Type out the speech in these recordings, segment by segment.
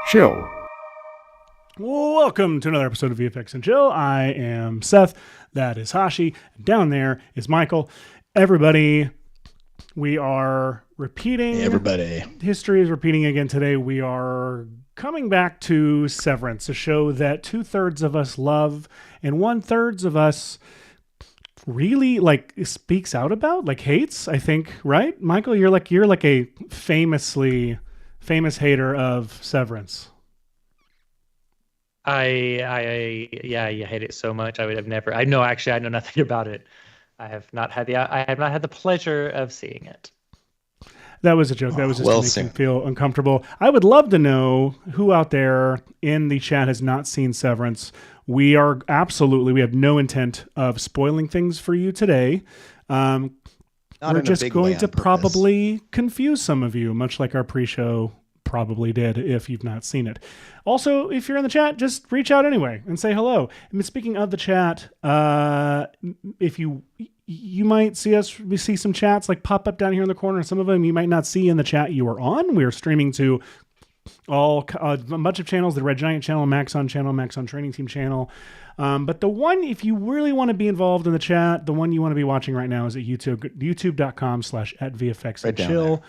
Chill. Welcome to another episode of VFX and Chill. I am Seth. That is Hashi. Down there is Michael. Everybody, we are repeating. Hey, everybody. History is repeating again today. We are coming back to Severance, a show that 2/3 of us love and 1/3 of us really speaks out about, hates, I think, right? Michael, you're like a famous hater of Severance. I hate it so much. I know nothing about it. I have not had the pleasure of seeing it. That was a joke. That was just to make me feel uncomfortable. I would love to know who out there in the chat has not seen Severance. We have no intent of spoiling things for you today. We're just going to probably confuse some of you, much like our pre-show probably did if you've not seen it. Also, if you're in the chat, just reach out anyway and say hello. And speaking of the chat, if you might see some chats pop up down here in the corner. Some of them you might not see in the chat you are on. We are streaming to a bunch of channels: the Red Giant channel, Maxon Training Team channel. But the one, if you really want to be involved in the chat, the one you want to be watching right now is at youtube.com/@VFXandChill.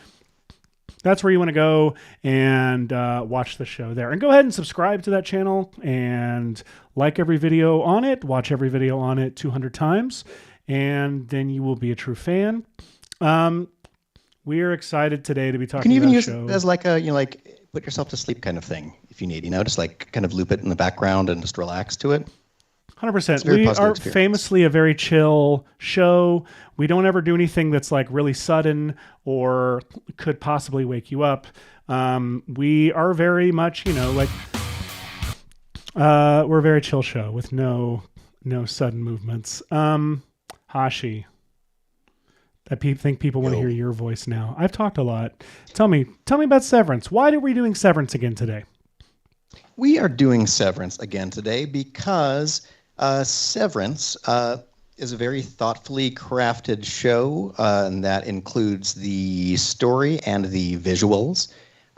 That's where you want to go and watch the show there. And go ahead and subscribe to that channel and like every video on it. Watch every video on it 200 times. And then you will be a true fan. We are excited today to be talking about the show. You can even use it as put yourself to sleep kind of thing if you need. Just kind of loop it in the background and just relax to it. 100%. We are famously a very chill show. We don't ever do anything that's really sudden or could possibly wake you up. We are very much, we're a very chill show with no sudden movements. Hashi, I think people want to hear your voice now. I've talked a lot. Tell me about Severance. Why are we doing Severance again today? We are doing Severance again today because Severance is a very thoughtfully crafted show, and that includes the story and the visuals.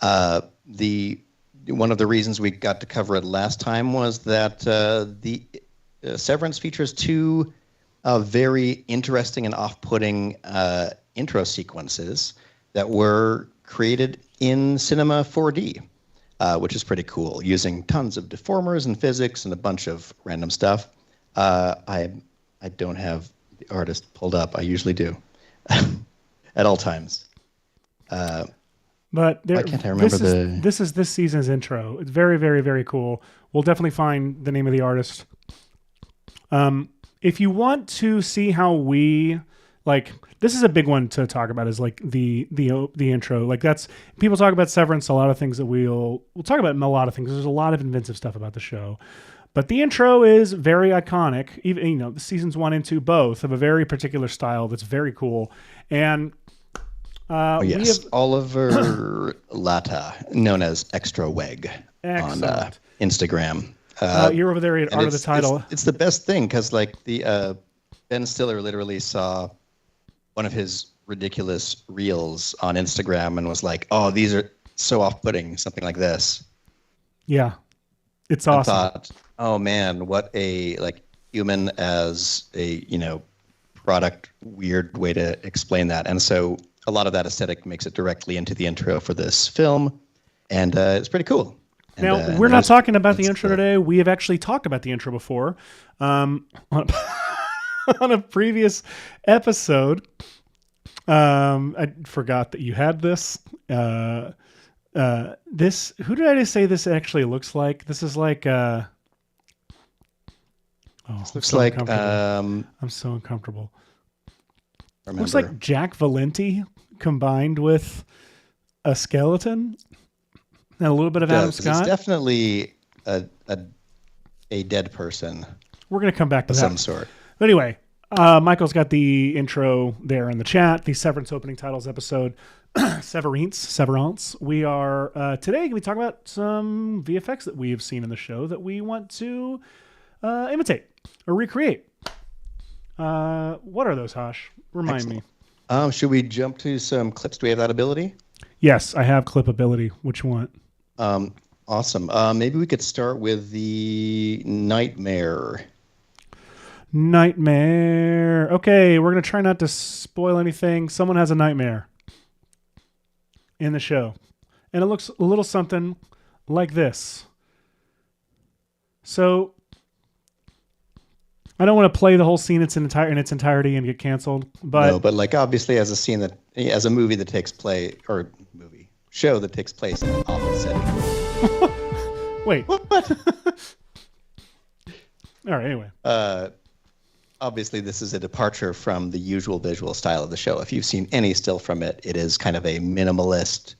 One of the reasons we got to cover it last time was that the Severance features two very interesting and off-putting intro sequences that were created in Cinema 4D. Which is pretty cool, using tons of deformers and physics and a bunch of random stuff. I don't have the artist pulled up. I usually do at all times. But why can't I remember this is this season's intro. It's very, very, very cool. We'll definitely find the name of the artist. If you want to see how we this is a big one to talk about, is the intro. That's, people talk about Severance, a lot of things that we'll talk about, a lot of things. There's a lot of inventive stuff about the show, but the intro is very iconic. Even the seasons 1 and 2 both have a very particular style that's very cool. And we have Oliver Latta, known as Extra Weg on Instagram. You're over there at Art of the Title. It's the best thing because Ben Stiller literally saw one of his ridiculous reels on Instagram and was like, "Oh, these are so off-putting," something like this. Yeah, it's awesome. I thought, oh man, what a human as a product weird way to explain that. And so a lot of that aesthetic makes it directly into the intro for this film, and it's pretty cool. Now, we're not talking about the intro today. We have actually talked about the intro before on a previous episode. I forgot that you had this. Who did I just say this actually looks like? This is like... this looks like... I'm so uncomfortable. Looks like Jack Valenti combined with a skeleton. And a little bit of Adam Scott. It's definitely a dead person. We're going to come back to that. Some sort. But anyway, Michael's got the intro there in the chat. The Severance opening titles episode, Severance. We are today going to be talking about some VFX that we have seen in the show that we want to imitate or recreate. What are those, Hash? Remind me. Should we jump to some clips? Do we have that ability? Yes, I have clip ability. Which you want? Awesome. Maybe we could start with the nightmare. Nightmare. Okay, we're going to try not to spoil anything. Someone has a nightmare in the show. And it looks a little something like this. So I don't want to play the whole scene in its entirety and get canceled. But no, but like obviously as a movie that takes place, or show that takes place in an office setting. Wait. What? All right, anyway. Obviously, this is a departure from the usual visual style of the show. If you've seen any still from it, it is kind of a minimalist,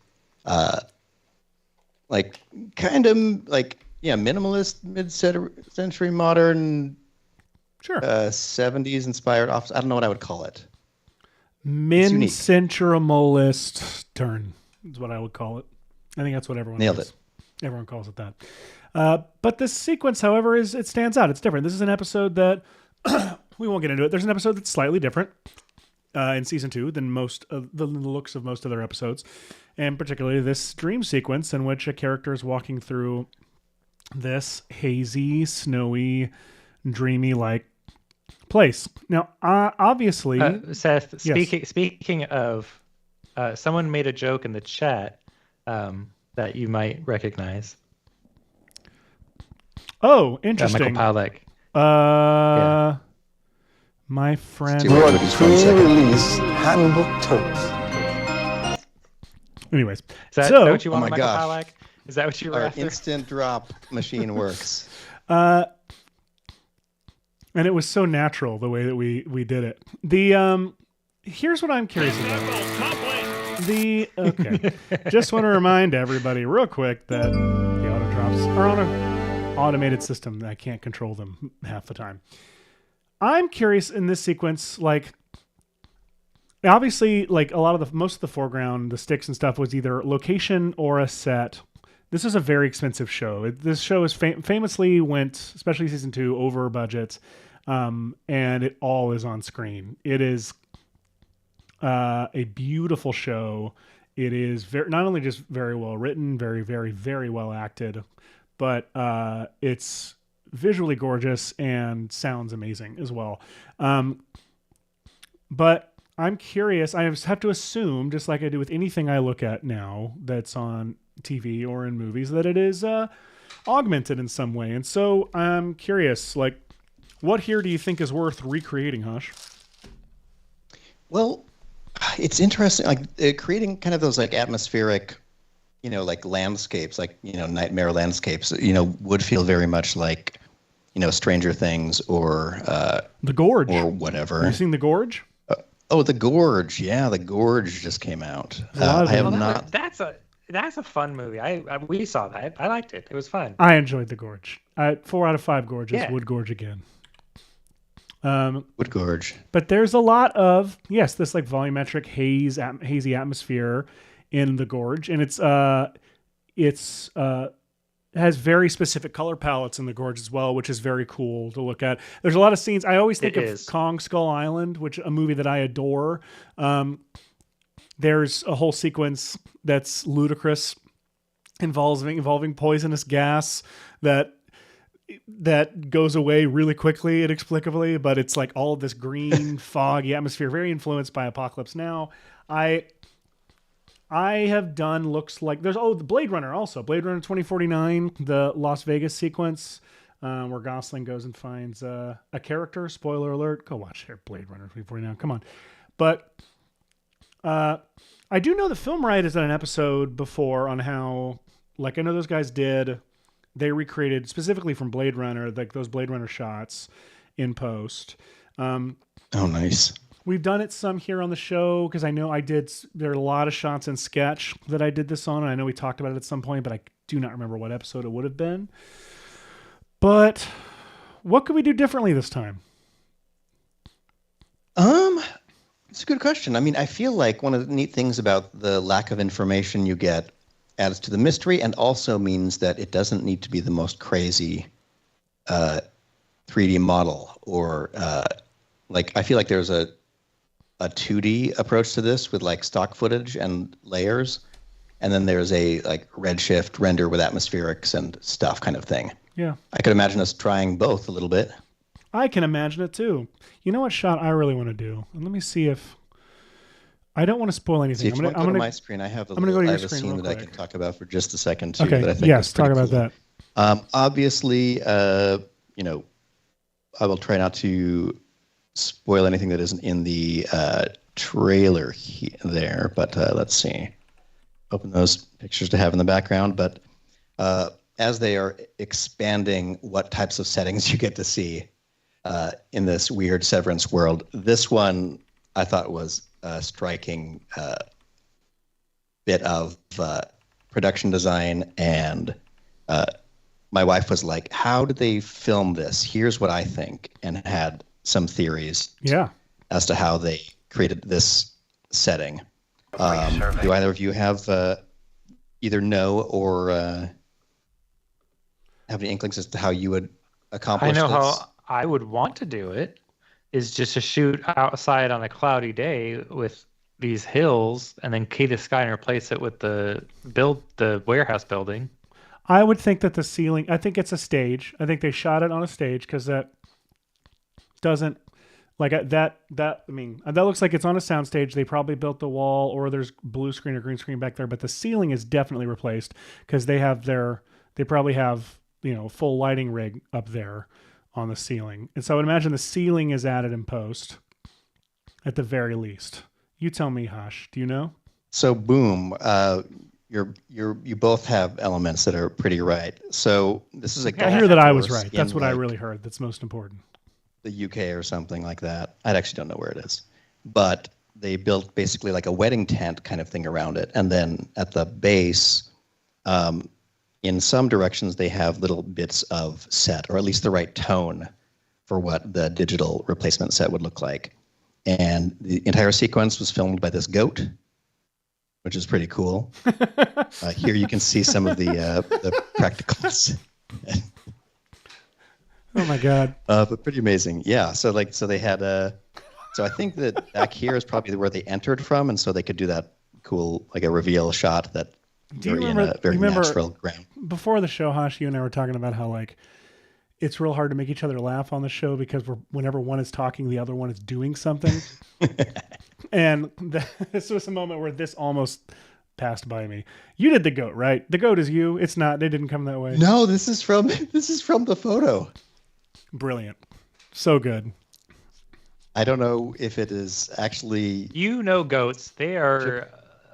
minimalist mid-century modern, sure, 70s inspired office. I don't know what I would call it. Min-centramalist turn is what I would call it. I think that's what everyone nailed it. Everyone calls it that. But this sequence, however, it stands out. It's different. This is an episode that we won't get into it. There's an episode that's slightly different in season 2 than most of the looks of most of their episodes, and particularly this dream sequence in which a character is walking through this hazy, snowy, dreamy-like place. Now, obviously, Seth, yes. Speaking of, someone made a joke in the chat that you might recognize. Oh, interesting. Michael Palek. My friend. Pre-release handbook toast. Anyways, is that what you want, Michael Palek? Is that what you were after? Our instant drop machine works. And it was so natural the way that we did it. Here's what I'm curious about. Just want to remind everybody real quick that the auto drops are on an automated system. I can't control them half the time. I'm curious in this sequence, like, obviously, like most of the foreground, the sticks and stuff was either location or a set. This is a very expensive show. This show is famously went, especially season 2, over budget, and it all is on screen. It is a beautiful show. It is not only just very well written, very, very, very well acted, but it's visually gorgeous and sounds amazing as well. But I'm curious. I have to assume, just like I do with anything I look at now that's on TV or in movies, that it is augmented in some way. And so I'm curious, like, what here do you think is worth recreating, Hush? Well, it's interesting, like creating kind of those like atmospheric, like landscapes, like, nightmare landscapes, would feel very much like, Stranger Things or The Gorge or whatever. Have you seen The Gorge? The Gorge. Yeah, The Gorge just came out. I have not. That's a fun movie. We saw that. I liked it. It was fun. I enjoyed The Gorge. 4 out of 5 gorges. Yeah. Would gorge again. Would gorge. But there's a lot of this like volumetric hazy atmosphere in The Gorge, and it's has very specific color palettes in The Gorge as well, which is very cool to look at. There's a lot of scenes. I always think of Kong Skull Island, which a movie that I adore. There's a whole sequence that's ludicrous, involving poisonous gas that goes away really quickly, inexplicably, but it's like all of this green, foggy atmosphere, very influenced by Apocalypse Now. I have done looks like there's the Blade Runner also. Blade Runner 2049, the Las Vegas sequence where Gosling goes and finds a character. Spoiler alert. Go watch Blade Runner 2049. Come on. But I do know that Film Riot has done an episode before on how, like, I know those guys they recreated specifically from Blade Runner, like those Blade Runner shots in post. Oh, nice. We've done it some here on the show because I know there are a lot of shots in Sketch that I did this on, and I know we talked about it at some point, but I do not remember what episode it would have been. But what could we do differently this time? It's a good question. I mean, I feel like one of the neat things about the lack of information you get adds to the mystery and also means that it doesn't need to be the most crazy 3D model or I feel like there's a 2D approach to this with like stock footage and layers. and then there's a like Redshift render with atmospherics and stuff kind of thing. Yeah. I could imagine us trying both a little bit. I can imagine it too. You know what shot I really want to do? And let me see if I don't want to spoil anything. See, if you want to go to my screen, I have a scene that I can talk about for just a second too. Okay. That I think yes. Talk about cool. that. Obviously, you know, I will try not to spoil anything that isn't in the trailer there. But let's see. Open those pictures to have in the background. But as they are expanding what types of settings you get to see in this weird Severance world, this one I thought was a striking bit of production design. And my wife was like, how did they film this? Here's what I think, and had some theories as to how they created this setting. Do either of you have either know or have any inklings as to how you would accomplish this? I know how I would want to do it is just to shoot outside on a cloudy day with these hills and then key the sky and replace it with the warehouse building. I would think that the ceiling, I think it's a stage. I think they shot it on a stage because that doesn't, like that looks like it's on a soundstage. They probably built the wall, or there's blue screen or green screen back there, but the ceiling is definitely replaced because they probably have, full lighting rig up there on the ceiling. And so I would imagine the ceiling is added in post at the very least. You tell me, Hash, do you know? So boom, you both have elements that are pretty right. So this is I hear that I was right. That's what I really heard. That's most important. The UK or something like that. I actually don't know where it is, but they built basically like a wedding tent kind of thing around it. And then at the base, in some directions, they have little bits of set, or at least the right tone for what the digital replacement set would look like. And the entire sequence was filmed by this goat, which is pretty cool. Here you can see some of the practicals. Oh my God. But pretty amazing. Yeah. So they had so I think that back here is probably where they entered from. And so they could do that cool, like a reveal shot that you're in a very natural ground. Before the show, Hashi, you and I were talking about how like, it's real hard to make each other laugh on the show because whenever one is talking, the other one is doing something. And this was a moment where this almost passed by me. You did the goat, right? The goat is you. It's not. They didn't come that way. No, this is from the photo. Brilliant. So good. I don't know if it is actually. Goats. They are.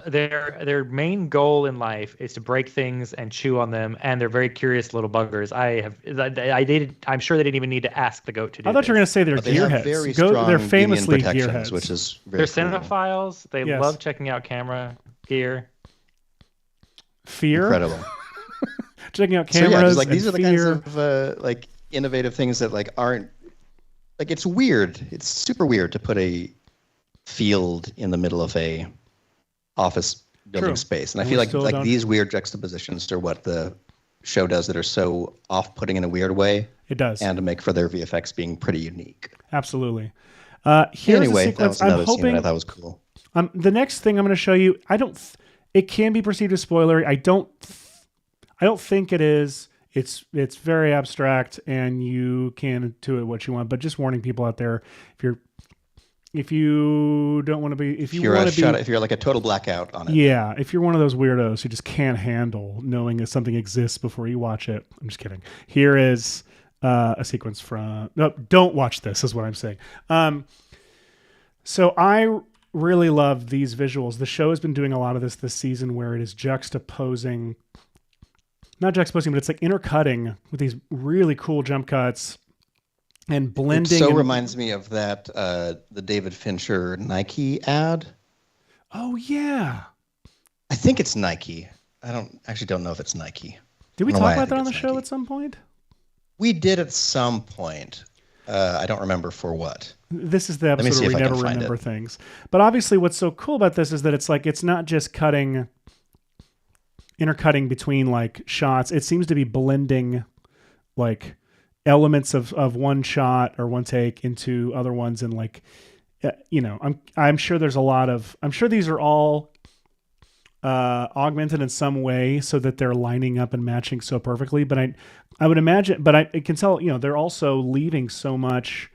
Their main goal in life is to break things and chew on them, and they're very curious little buggers. I'm sure they didn't even need to ask the goat to do. I thought you were going to say they're gearheads. They're famously gearheads, which is they're cinephiles. They love checking out camera gear. Fear, incredible. Checking out cameras. These are the kinds of innovative things that aren't it's weird. It's super weird to put a field in the middle of a office building space, and I feel like these weird juxtapositions are what the show does that are so off-putting in a weird way. It does, and to make for their VFX being pretty unique. Absolutely. Anyway, that was another scene that I thought was cool. The next thing I'm going to show you, it can be perceived as spoilery. I don't think it is. It's very abstract, and you can do it what you want. But just warning people out there, if you don't want to be, if you're like a total blackout on it. Yeah, if you're one of those weirdos who just can't handle knowing that something exists before you watch it. I'm just kidding. Here is a sequence from. No, don't watch this. Is what I'm saying. So I really love these visuals. The show has been doing a lot of this season, where it is juxtaposing. Not juxtaposing, but it's like intercutting with these really cool jump cuts and blending. It reminds me of that the David Fincher Nike ad. Oh yeah, I think it's Nike. I don't know if it's Nike. Did we talk about that on the show at some point? We did at some point. I don't remember for what. This is the episode where we never remember things. But obviously, what's so cool about this is that it's not just intercutting between shots. It seems to be blending elements of one shot or one take into other ones, and I'm sure there's a lot of, I'm sure these are all augmented in some way so that they're lining up and matching so perfectly. But I would imagine, but I can tell, they're also leaving so much.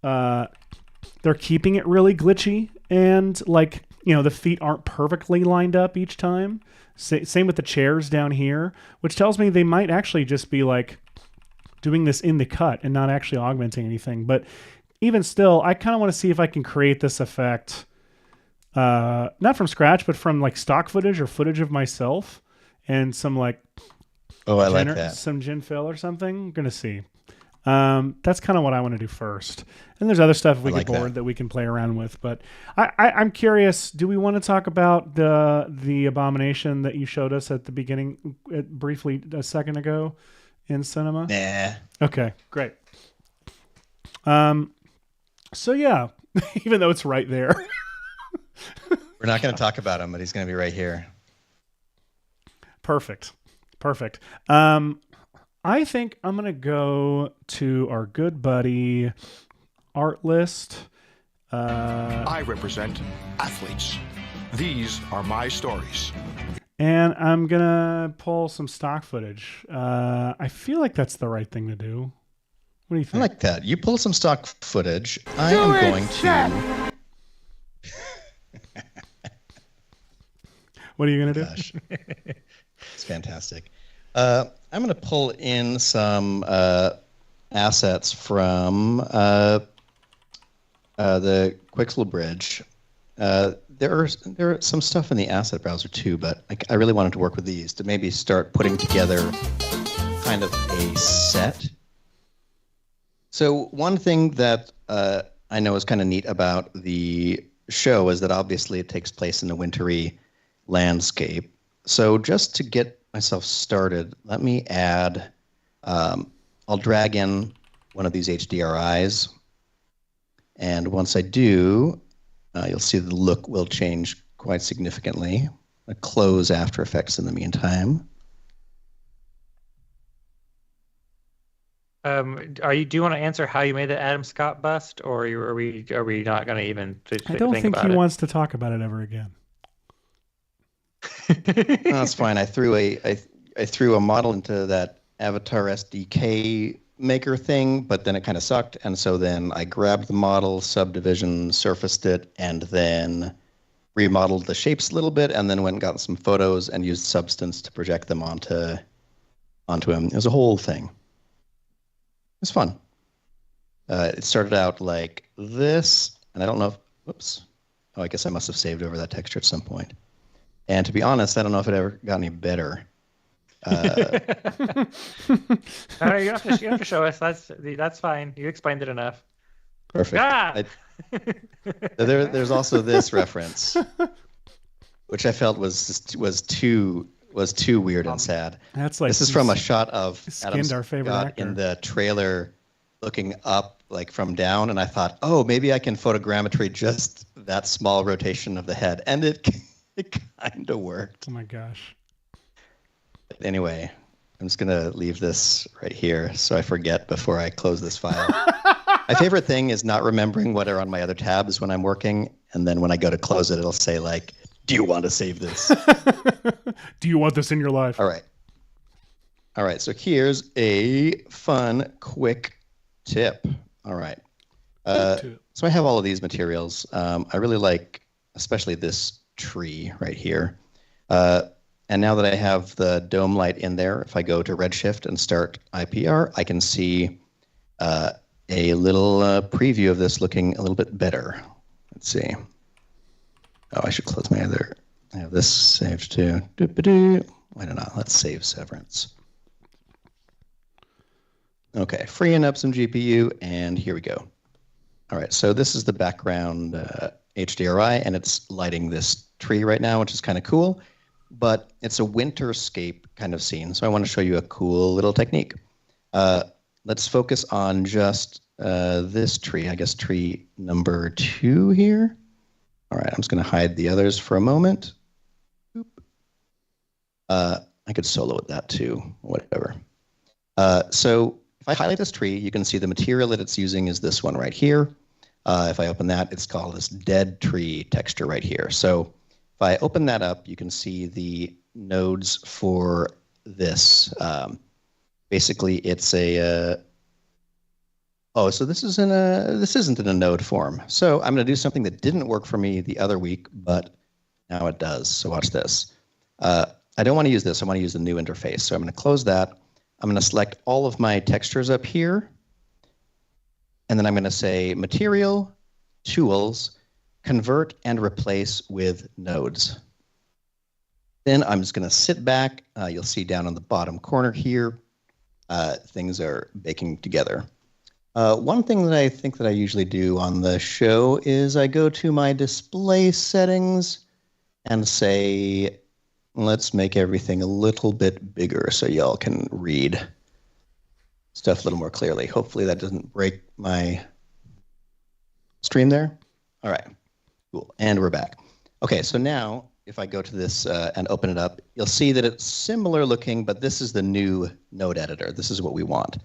They're keeping it really glitchy, and the feet aren't perfectly lined up each time. Same with the chairs down here, which tells me they might actually just be doing this in the cut and not actually augmenting anything. But even still, I kind of want to see if I can create this effect, not from scratch, but from stock footage or footage of myself and some I like that. Some gin fill or something. I'm gonna see. That's kind of what I want to do first. And there's other stuff if we get bored that we can play around with. But I'm curious, do we want to talk about the abomination that you showed us at the beginning, briefly a second ago in cinema? Nah. Okay, great. So yeah, even though it's right there. We're not going to talk about him, but he's going to be right here. Perfect. I think I'm going to go to our good buddy Art List. I represent athletes. These are my stories. And I'm going to pull some stock footage. I feel like that's the right thing to do. What do you think? I like that. You pull some stock footage. I am going to... What are you going to do? Gosh. It's fantastic. I'm going to pull in some assets from the Quixel Bridge. There are some stuff in the asset browser too, but I really wanted to work with these to maybe start putting together kind of a set. So one thing that I know is kind of neat about the show is that obviously it takes place in a wintry landscape. So just to get myself started, let me add, I'll drag in one of these HDRIs. And once I do, you'll see the look will change quite significantly. I'll close After Effects in the meantime. Do you want to answer how you made the Adam Scott bust, or are we not going to even I don't think he wants to talk about it ever again. No, that's fine. I threw a model into that Avatar SDK maker thing, but then it kind of sucked, and so then I grabbed the model, subdivision, surfaced it, and then remodeled the shapes a little bit, and then went and got some photos and used Substance to project them onto him. It was a whole thing. It was fun. It started out like this, and I don't know if, whoops. Oh, I guess I must have saved over that texture at some point. And to be honest, I don't know if it ever got any better. You have to show us. That's fine. You explained it enough. Perfect. Ah! There's also this reference, which I felt was too weird and sad. That's like this is from a shot of Adam our favorite Scott actor in the trailer, looking up from down, and I thought, oh, maybe I can photogrammetry just that small rotation of the head, and it kind of worked. Oh my gosh. Anyway, I'm just gonna leave this right here so I forget before I close this file. My favorite thing is not remembering what are on my other tabs when I'm working, and then when I go to close it, it'll say do you want to save this? Do you want this in your life? All right, so here's a fun, quick tip. All right. So I have all of these materials. I really like especially this tree right here. And now that I have the dome light in there, if I go to Redshift and start IPR, I can see a little preview of this looking a little bit better. Let's see. Oh, I should close my other. I have this saved too. Why not? Let's save Severance. Okay, freeing up some GPU, and here we go. All right, so this is the background HDRI, and it's lighting this tree right now, which is kind of cool. But it's a winterscape kind of scene, so I want to show you a cool little technique. Let's focus on just this tree, I guess tree number 2 here. All right, I'm just going to hide the others for a moment. I could solo with that too, whatever. So if I highlight this tree, you can see the material that it's using is this one right here. If I open that, it's called this dead tree texture right here. So If I open that up, you can see the nodes for this. Basically, it's a so this isn't in a node form. So I'm going to do something that didn't work for me the other week, but now it does. So watch this. I don't want to use this. I want to use the new interface. So I'm going to close that. I'm going to select all of my textures up here. And then I'm going to say Material, Tools, Convert and Replace with Nodes. Then I'm just going to sit back. You'll see down on the bottom corner here, things are baking together. One thing that I think that I usually do on the show is I go to my display settings and say, let's make everything a little bit bigger so y'all can read stuff a little more clearly. Hopefully that doesn't break my stream there. All right, cool. And we're back. Okay, so now if I go to this and open it up, you'll see that it's similar looking, but this is the new node editor. This is what we want.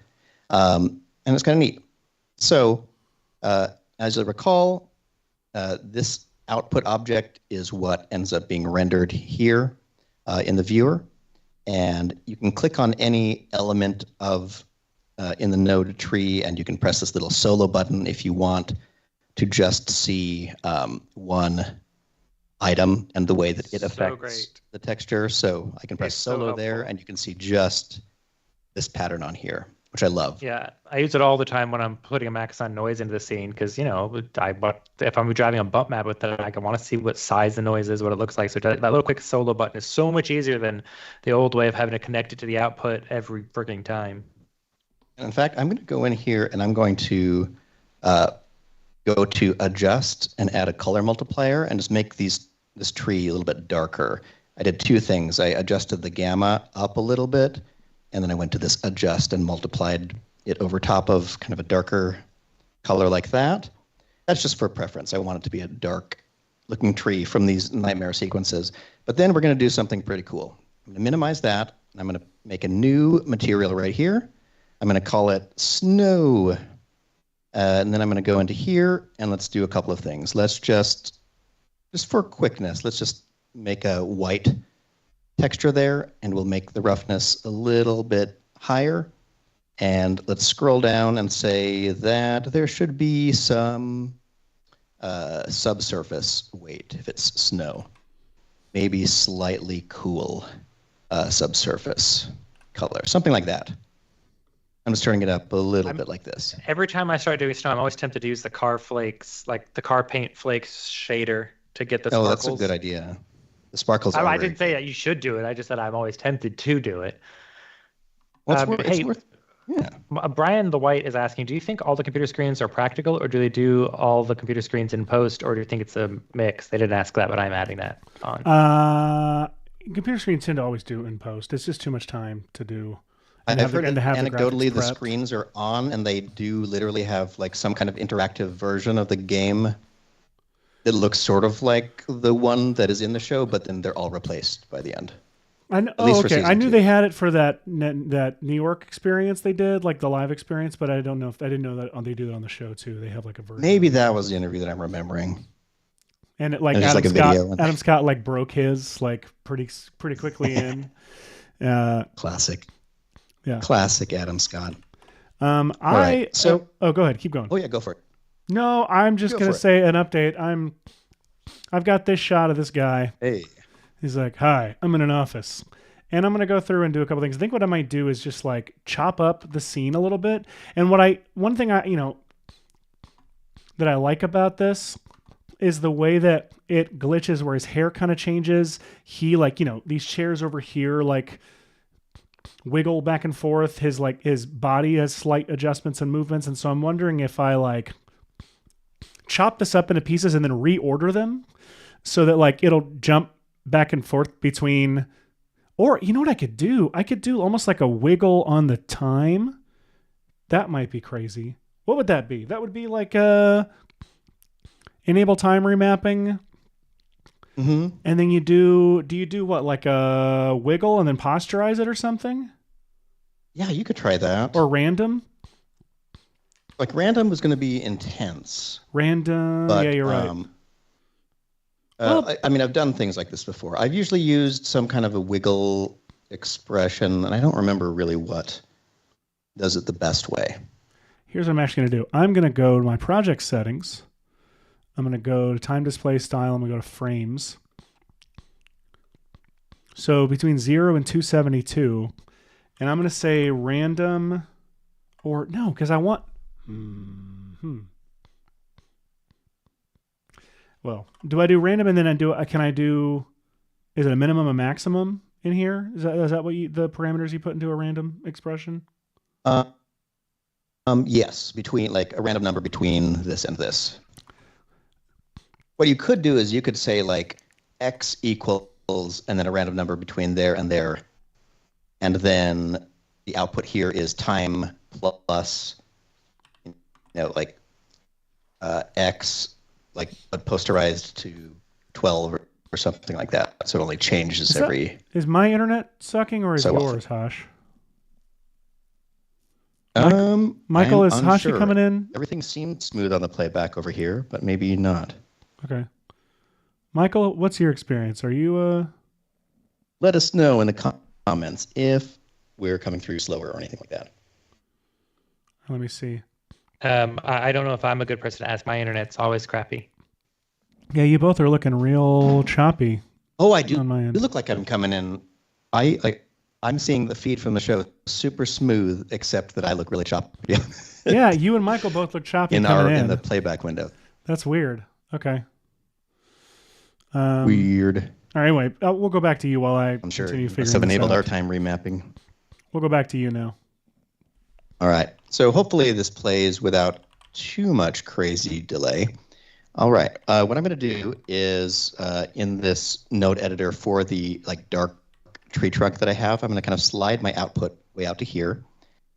And it's kind of neat. So as you'll recall, this output object is what ends up being rendered here in the viewer. And you can click on any element of in the node tree, and you can press this little solo button if you want to just see one item and the way that it affects the texture. So I can press solo there, and you can see just this pattern on here, which I love. Yeah, I use it all the time when I'm putting a max on noise into the scene because, you know, if I'm driving a bump map with it, I want to see what size the noise is, what it looks like. So that little quick solo button is so much easier than the old way of having to connect it to the output every freaking time. And in fact, I'm going to go in here and I'm going to go to Adjust and add a color multiplier and just make this tree a little bit darker. I did two things. I adjusted the gamma up a little bit, and then I went to this Adjust and multiplied it over top of kind of a darker color like that. That's just for preference. I want it to be a dark looking tree from these nightmare sequences. But then we're going to do something pretty cool. I'm going to minimize that, and I'm going to make a new material right here. I'm going to call it Snow. And then I'm going to go into here, and let's do a couple of things. Let's just for quickness, let's just make a white texture there, and we'll make the roughness a little bit higher. And let's scroll down and say that there should be some subsurface weight if it's snow. Maybe slightly cool subsurface color, something like that. I'm just turning it up a little bit like this. Every time I start doing snow, I'm always tempted to use the car flakes, like the car paint flakes shader to get the sparkles. Oh, that's a good idea. The sparkles are I didn't say that you should do it. I just said I'm always tempted to do it. Yeah. Brian the White is asking, do you think all the computer screens are practical, or do they do all the computer screens in post, or do you think it's a mix? They didn't ask that, but I'm adding that on. Computer screens tend to always do in post. It's just too much time to do. I've heard anecdotally the screens are on, and they do literally have like some kind of interactive version of the game that looks sort of like the one that is in the show, but then they're all replaced by the end. I knew they had it for that New York experience they did, like the live experience, but I didn't know that they do it on the show too. They have like a version. Maybe that was the interview that I'm remembering. And it, like Adam Scott like broke his like pretty quickly in. Classic. Yeah. Classic Adam Scott. Go ahead, keep going. Oh yeah, go for it. No, I'm just gonna say an update. I've got this shot of this guy. Hey. He's like, hi, I'm in an office. And I'm going to go through and do a couple things. I think what I might do is just like chop up the scene a little bit. And one thing that I like about this is the way that it glitches where his hair kind of changes. He these chairs over here, like wiggle back and forth. His body has slight adjustments and movements. And so I'm wondering if I like chop this up into pieces and then reorder them so that like it'll jump back and forth between, or you know what I could do? I could do almost like a wiggle on the time. That might be crazy. What would that be? That would be like enable time remapping. Mm-hmm. And then do you do what, like a wiggle and then posturize it or something? Yeah, you could try that. Or random. Like random was going to be intense. Random. But, yeah, you're right. I mean, I've done things like this before. I've usually used some kind of a wiggle expression, and I don't remember really what does it the best way. Here's what I'm actually going to do. I'm going to go to my project settings. I'm going to go to time display style. I'm going to go to frames. So between 0 and 272, and I'm going to say random, or no, because I want... Well, do I do random and then can I do, is it a minimum, a maximum in here? Is that what the parameters you put into a random expression? Yes, between like a random number between this and this. What you could do is you could say like x equals and then a random number between there and there. And then the output here is time plus, like x, like posterized to 12 or something like that. So it only changes every... Is my internet sucking or is so yours, Hash? Michael, is Hashi coming in? Everything seemed smooth on the playback over here, but maybe not. Okay. Michael, what's your experience? Are you... Let us know in the comments if we're coming through slower or anything like that. Let me see. I don't know if I'm a good person to ask. My internet's always crappy. Yeah, you both are looking real choppy. Oh, I do. On my end. You look like I'm coming in. I'm seeing the feed from the show super smooth, except that I look really choppy. Yeah, you and Michael both look choppy in in the playback window. That's weird. Okay. Weird. All right, anyway, we'll go back to you while I'm sure continue figuring must have this enabled out. our time remapping. We'll go back to you now. All right. So hopefully this plays without too much crazy delay. All right. What I'm going to do is in this node editor for the dark tree trunk that I have, I'm going to kind of slide my output way out to here.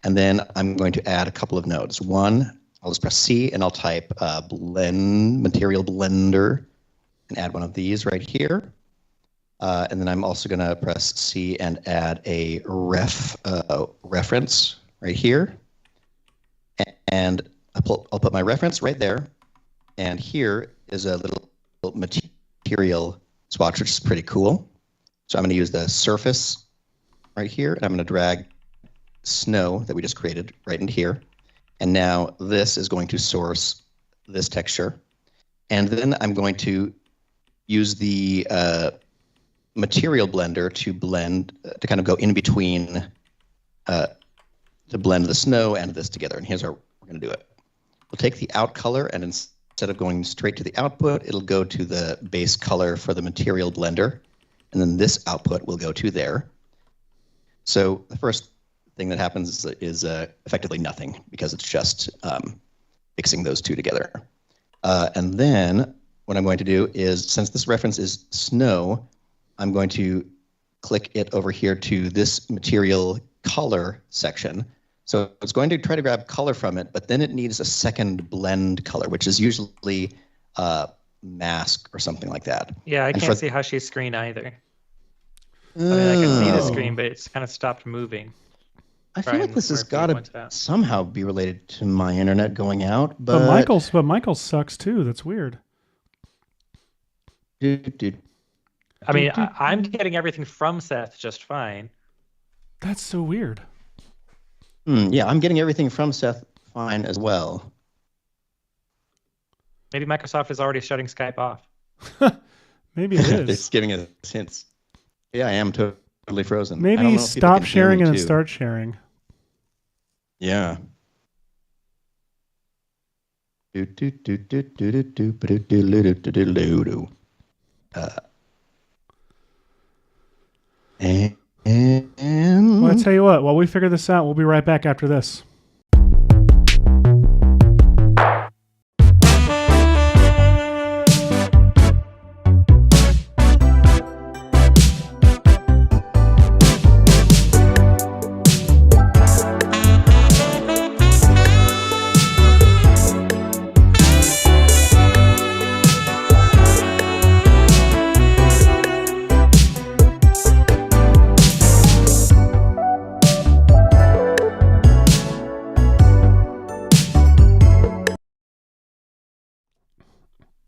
And then I'm going to add a couple of nodes. One, I'll just press C and I'll type material blender and add one of these right here. And then I'm also going to press C and add a reference right here. And I'll put my reference right there. And here is a little material swatch, which is pretty cool. So I'm going to use the surface right here. And I'm going to drag snow that we just created right into here. And now this is going to source this texture. And then I'm going to use the material blender to blend, to kind of go in between, to blend the snow and this together. And here's how we're going to do it. We'll take the out color, and instead of going straight to the output, it'll go to the base color for the material blender. And then this output will go to there. So the first thing that happens is effectively nothing, because it's just mixing those two together. And then what I'm going to do is, since this reference is snow, I'm going to click it over here to this material color section. So it's going to try to grab color from it, but then it needs a second blend color, which is usually mask or something like that. Yeah, I can't see Hashi's screen either. I mean, I can see the screen, but it's kind of stopped moving. I feel like this has got to somehow be related to my internet going out, but Michael's sucks too. That's weird. I mean, I'm getting everything from Seth just fine. That's so weird. Yeah, I'm getting everything from Seth fine as well. Maybe Microsoft is already shutting Skype off. Maybe it is. It's giving us hints. Yeah, I am totally frozen. Maybe stop sharing and then start sharing. Yeah. Well, I'll tell you what, while we figure this out, we'll be right back after this.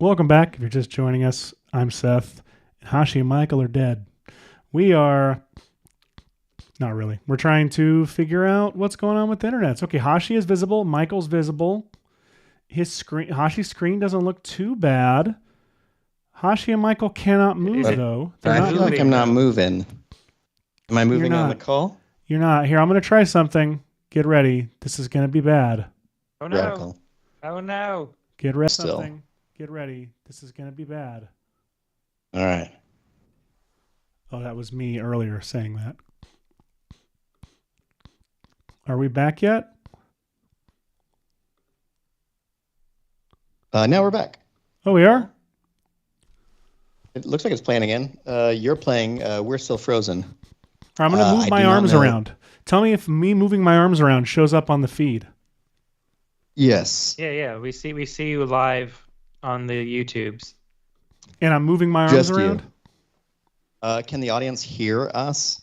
Welcome back. If you're just joining us, I'm Seth. And Hashi and Michael are dead. We are... Not really. We're trying to figure out what's going on with the internet. Okay, Hashi is visible. Michael's visible. Hashi's screen doesn't look too bad. Hashi and Michael cannot move, though. I feel like I'm not moving. Am I moving on the call? You're not. Here, I'm going to try something. Get ready. This is going to be bad. Oh, no. Radical. Oh, no. Get ready. Something. Get ready. This is going to be bad. All right. Oh, that was me earlier saying that. Are we back yet? Now we're back. Oh, we are? It looks like it's playing again. You're playing. We're still frozen. I'm going to move my arms around. Tell me if me moving my arms around shows up on the feed. Yes. Yeah. We see you live on the YouTubes. And I'm moving my arms around? Can the audience hear us?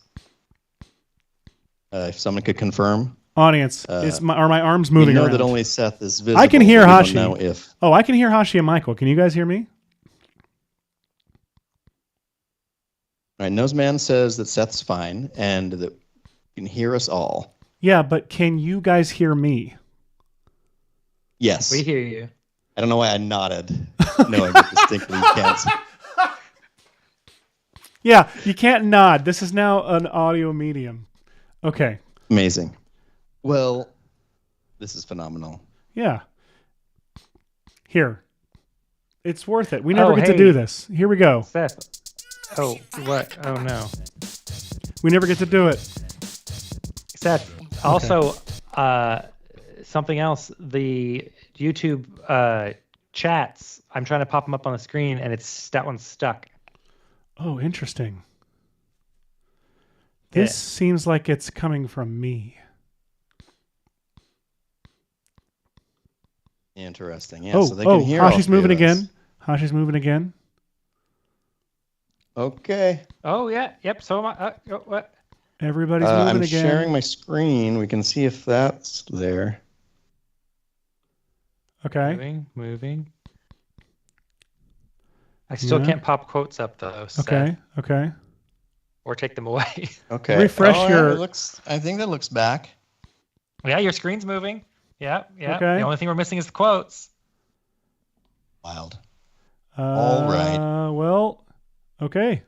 If someone could confirm. Audience, are my arms moving around? We know that only Seth is visible. I can hear Hashi. Don't know if... Oh, I can hear Hashi and Michael. Can you guys hear me? All right, Noseman says that Seth's fine and that you can hear us all. Yeah, but can you guys hear me? Yes. We hear you. I don't know why I nodded, knowing that distinctly you can't. Yeah, you can't nod. This is now an audio medium. Okay. Amazing. Well, this is phenomenal. Yeah. Here. It's worth it. We never get to do this. Here we go. Seth. Oh, what? Oh, no. We never get to do it. Seth, also, something else. The YouTube chats, I'm trying to pop them up on the screen, and that one's stuck. Oh, interesting. This seems like it's coming from me. Interesting. Yeah, so they can hear Hashi's moving us. again. Hashi's moving again. Okay. Oh, yeah. Yep. So am I. What? Everybody's moving again. I'm sharing my screen. We can see if that's there. Okay. Moving. I still can't pop quotes up, though. Seth. Okay. Or take them away. Okay. Refresh your... I think that looks back. Yeah, your screen's moving. Yeah. Okay. The only thing we're missing is the quotes. Wild. All right. Well, okay.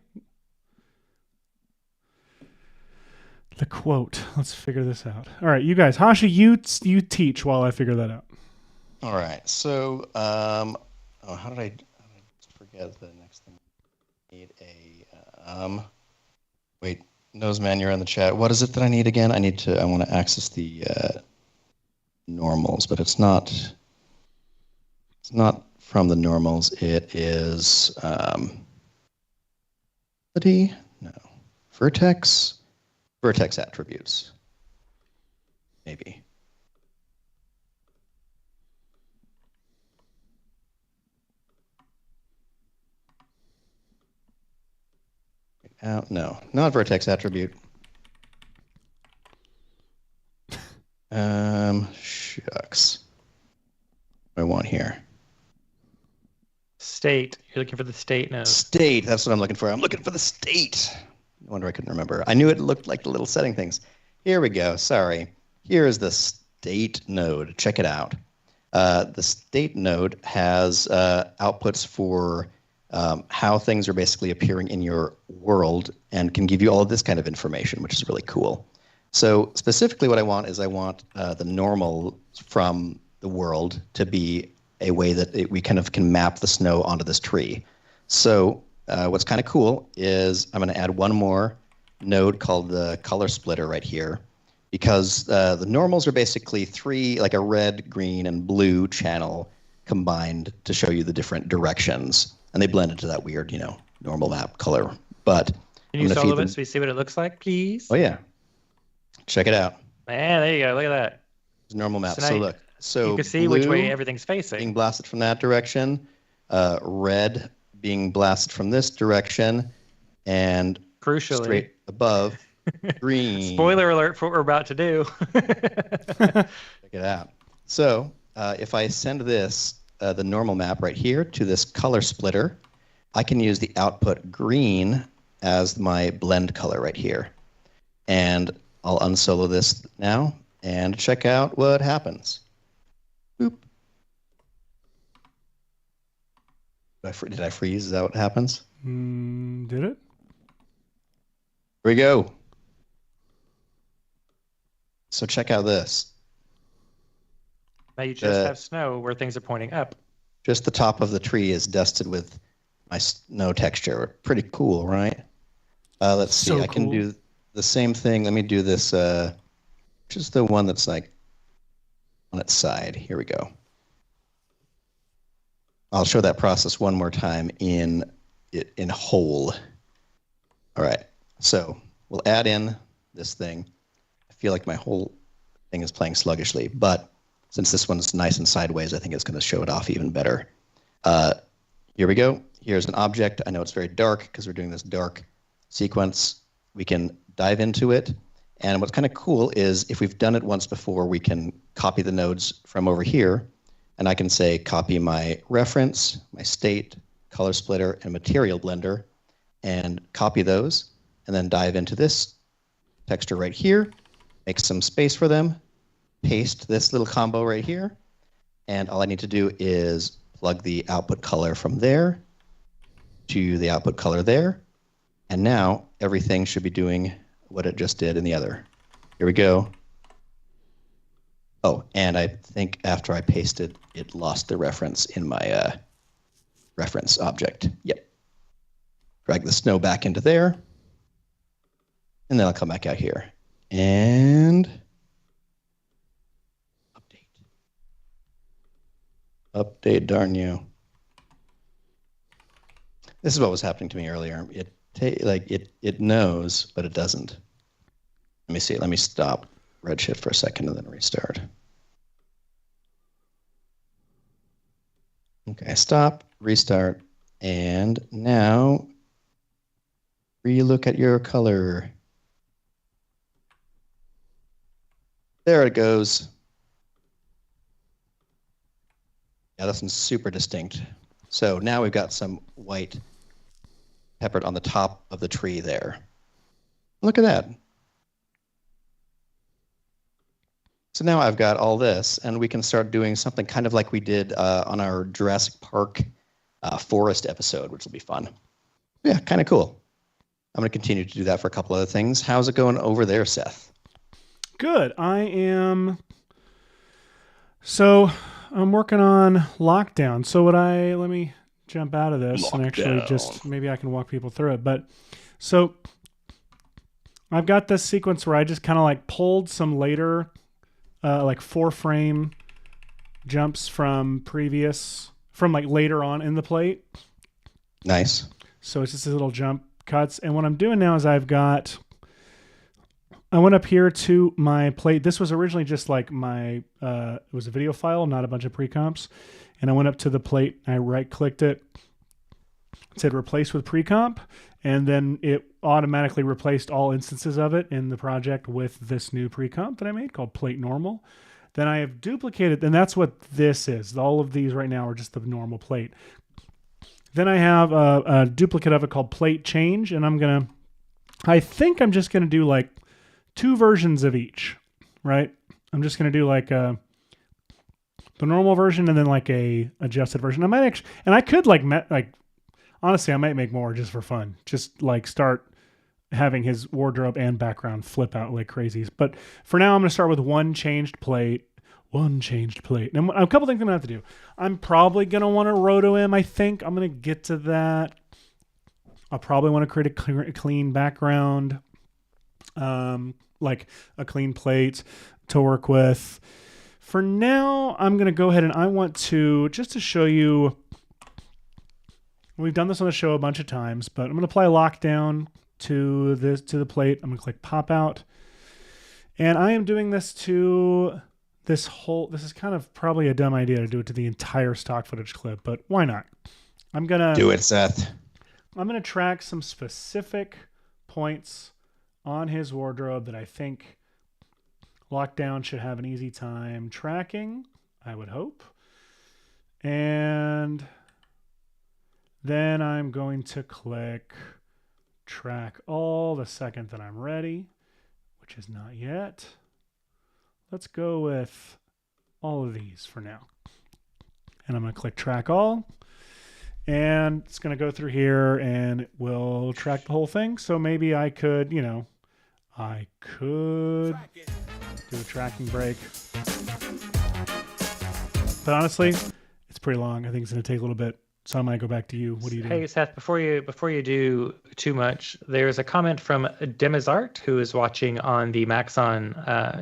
The quote. Let's figure this out. All right, you guys. Hashi, you teach while I figure that out. All right. So, how did I forget the next thing? Need a wait, Noseman, you're in the chat. What is it that I need again? I want to access the normals, but it's not from the normals. It is vertex attributes, maybe. No, not vertex attribute. Shucks. What do I want here? State. You're looking for the state node. State. That's what I'm looking for. I'm looking for the state. No wonder I couldn't remember. I knew it looked like the little setting things. Here we go. Sorry. Here is the state node. Check it out. The state node has outputs for how things are basically appearing in your world and can give you all of this kind of information, which is really cool. So specifically what I want the normal from the world to be a way that we kind of can map the snow onto this tree. So what's kind of cool is I'm going to add one more node called the color splitter right here, because the normals are basically three, like a red, green, and blue channel combined to show you the different directions. And they blend into that weird, normal map color. But can you solo it so we see what it looks like, please? Oh, yeah. Check it out. Man, there you go. Look at that. It's normal map. So look. So you can see which way everything's facing. Being blasted from that direction. Red being blasted from this direction. And crucially, straight above, green. Spoiler alert for what we're about to do. Check it out. So if I send this, the normal map right here, to this color splitter, I can use the output green as my blend color right here. And I'll unsolo this now and check out what happens. Boop. Did I freeze? Is that what happens? Did it? Here we go. So check out this. Now you just have snow where things are pointing up. Just the top of the tree is dusted with my snow texture. Pretty cool, right? Let's see. I can do the same thing. Let me do this. Just the one that's like on its side. Here we go. I'll show that process one more time in whole. All right. So we'll add in this thing. I feel like my whole thing is playing sluggishly, but since this one's nice and sideways, I think it's going to show it off even better. Here we go. Here's an object. I know it's very dark because we're doing this dark sequence. We can dive into it. And what's kind of cool is if we've done it once before, we can copy the nodes from over here. And I can say copy my reference, my state, color splitter, and material blender, and copy those, and then dive into this texture right here, make some space for them, paste this little combo right here, and all I need to do is plug the output color from there to the output color there, and now everything should be doing what it just did in the other. Here we go. Oh, and I think after I pasted, it lost the reference in my reference object. Yep. Drag the snow back into there, and then I'll come back out here and update, darn you. This is what was happening to me earlier. It knows, but it doesn't. Let me see. Let me stop Redshift for a second and then restart. Okay, stop, restart, and now relook at your color. There it goes. Yeah, this one's super distinct. So now we've got some white peppered on the top of the tree there. Look at that. So now I've got all this, and we can start doing something kind of like we did on our Jurassic Park forest episode, which will be fun. Yeah, kind of cool. I'm going to continue to do that for a couple other things. How's it going over there, Seth? Good. I'm working on Lockdown. So let me jump out of this and actually just, maybe I can walk people through it. But so I've got this sequence where I just kind of like pulled some later, like 4-frame jumps from like later on in the plate. Nice. So it's just a little jump cuts. And what I'm doing now is I went up here to my plate. This was originally just like it was a video file, not a bunch of pre-comps. And I went up to the plate, I right-clicked it, said replace with pre-comp, and then it automatically replaced all instances of it in the project with this new pre-comp that I made called Plate Normal. Then I have duplicated, and that's what this is. All of these right now are just the normal plate. Then I have a duplicate of it called Plate Change, and I think I'm just going to do like 2 versions of each, right? I'm just going to do like the normal version and then like a adjusted version. I might actually, and I could honestly, I might make more just for fun. Just like start having his wardrobe and background flip out like crazies. But for now, I'm going to start with one changed plate. And a couple things I'm going to have to do. I'm probably going to want to roto him. I think I'm going to get to that. I'll probably want to create a clean background, like a clean plate to work with. For now, I'm going to go ahead and I want to, just to show you, we've done this on the show a bunch of times, but I'm going to apply lockdown to the plate. I'm going to click pop out. And I am doing this to this is kind of probably a dumb idea to do it to the entire stock footage clip, but why not? I'm going to do it, Seth. I'm going to track some specific points on his wardrobe that I think Lockdown should have an easy time tracking, I would hope. And Then I'm going to click track all the second that I'm ready, which is not yet. Let's go with all of these for now. And I'm going to click track all. And it's going to go through here and it will track the whole thing. So maybe I could, I could do a tracking break. But honestly, it's pretty long. I think it's going to take a little bit. So I might go back to you. What do you do? Hey, Seth, before you do too much, there's a comment from Demizart, who is watching on the Maxon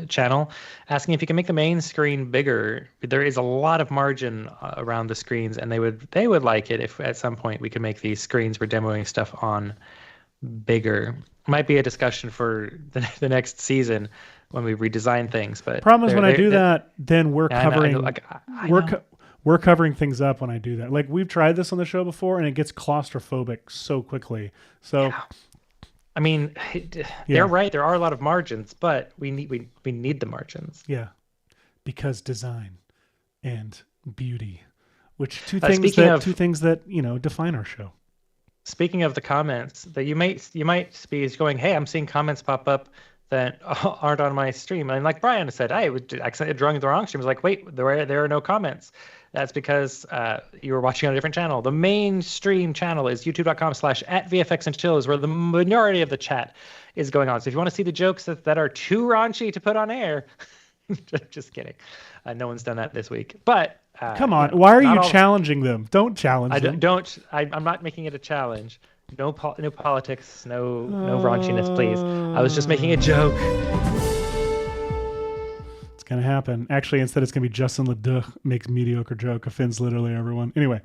channel, asking if you can make the main screen bigger. There is a lot of margin around the screens, and they would like it if at some point we could make these screens we're demoing stuff on bigger. Might be a discussion for the next season when we redesign things. But problem is when I do that, then we're covering we're covering things up when I do that. Like we've tried this on the show before, and it gets claustrophobic so quickly. So, yeah. I mean, they're right. There are a lot of margins, but we need the margins. Yeah, because design and beauty, which two things that define our show. Speaking of the comments, that you might be going, hey, I'm seeing comments pop up that aren't on my stream, and like Brian said, I accidentally drawing the wrong stream. I was like, wait, there are no comments. That's because you were watching on a different channel. The mainstream channel is youtube.com/@VFX and Chill, is where the majority of the chat is going on. So if you want to see the jokes that are too raunchy to put on air, just kidding. No one's done that this week. But come on, why are you challenging them? Don't challenge them. I'm not making it a challenge. No politics, no raunchiness, please. I was just making a joke. It's going to happen. Actually, instead it's going to be Justin Ledoux makes mediocre joke, offends literally everyone. Anyway,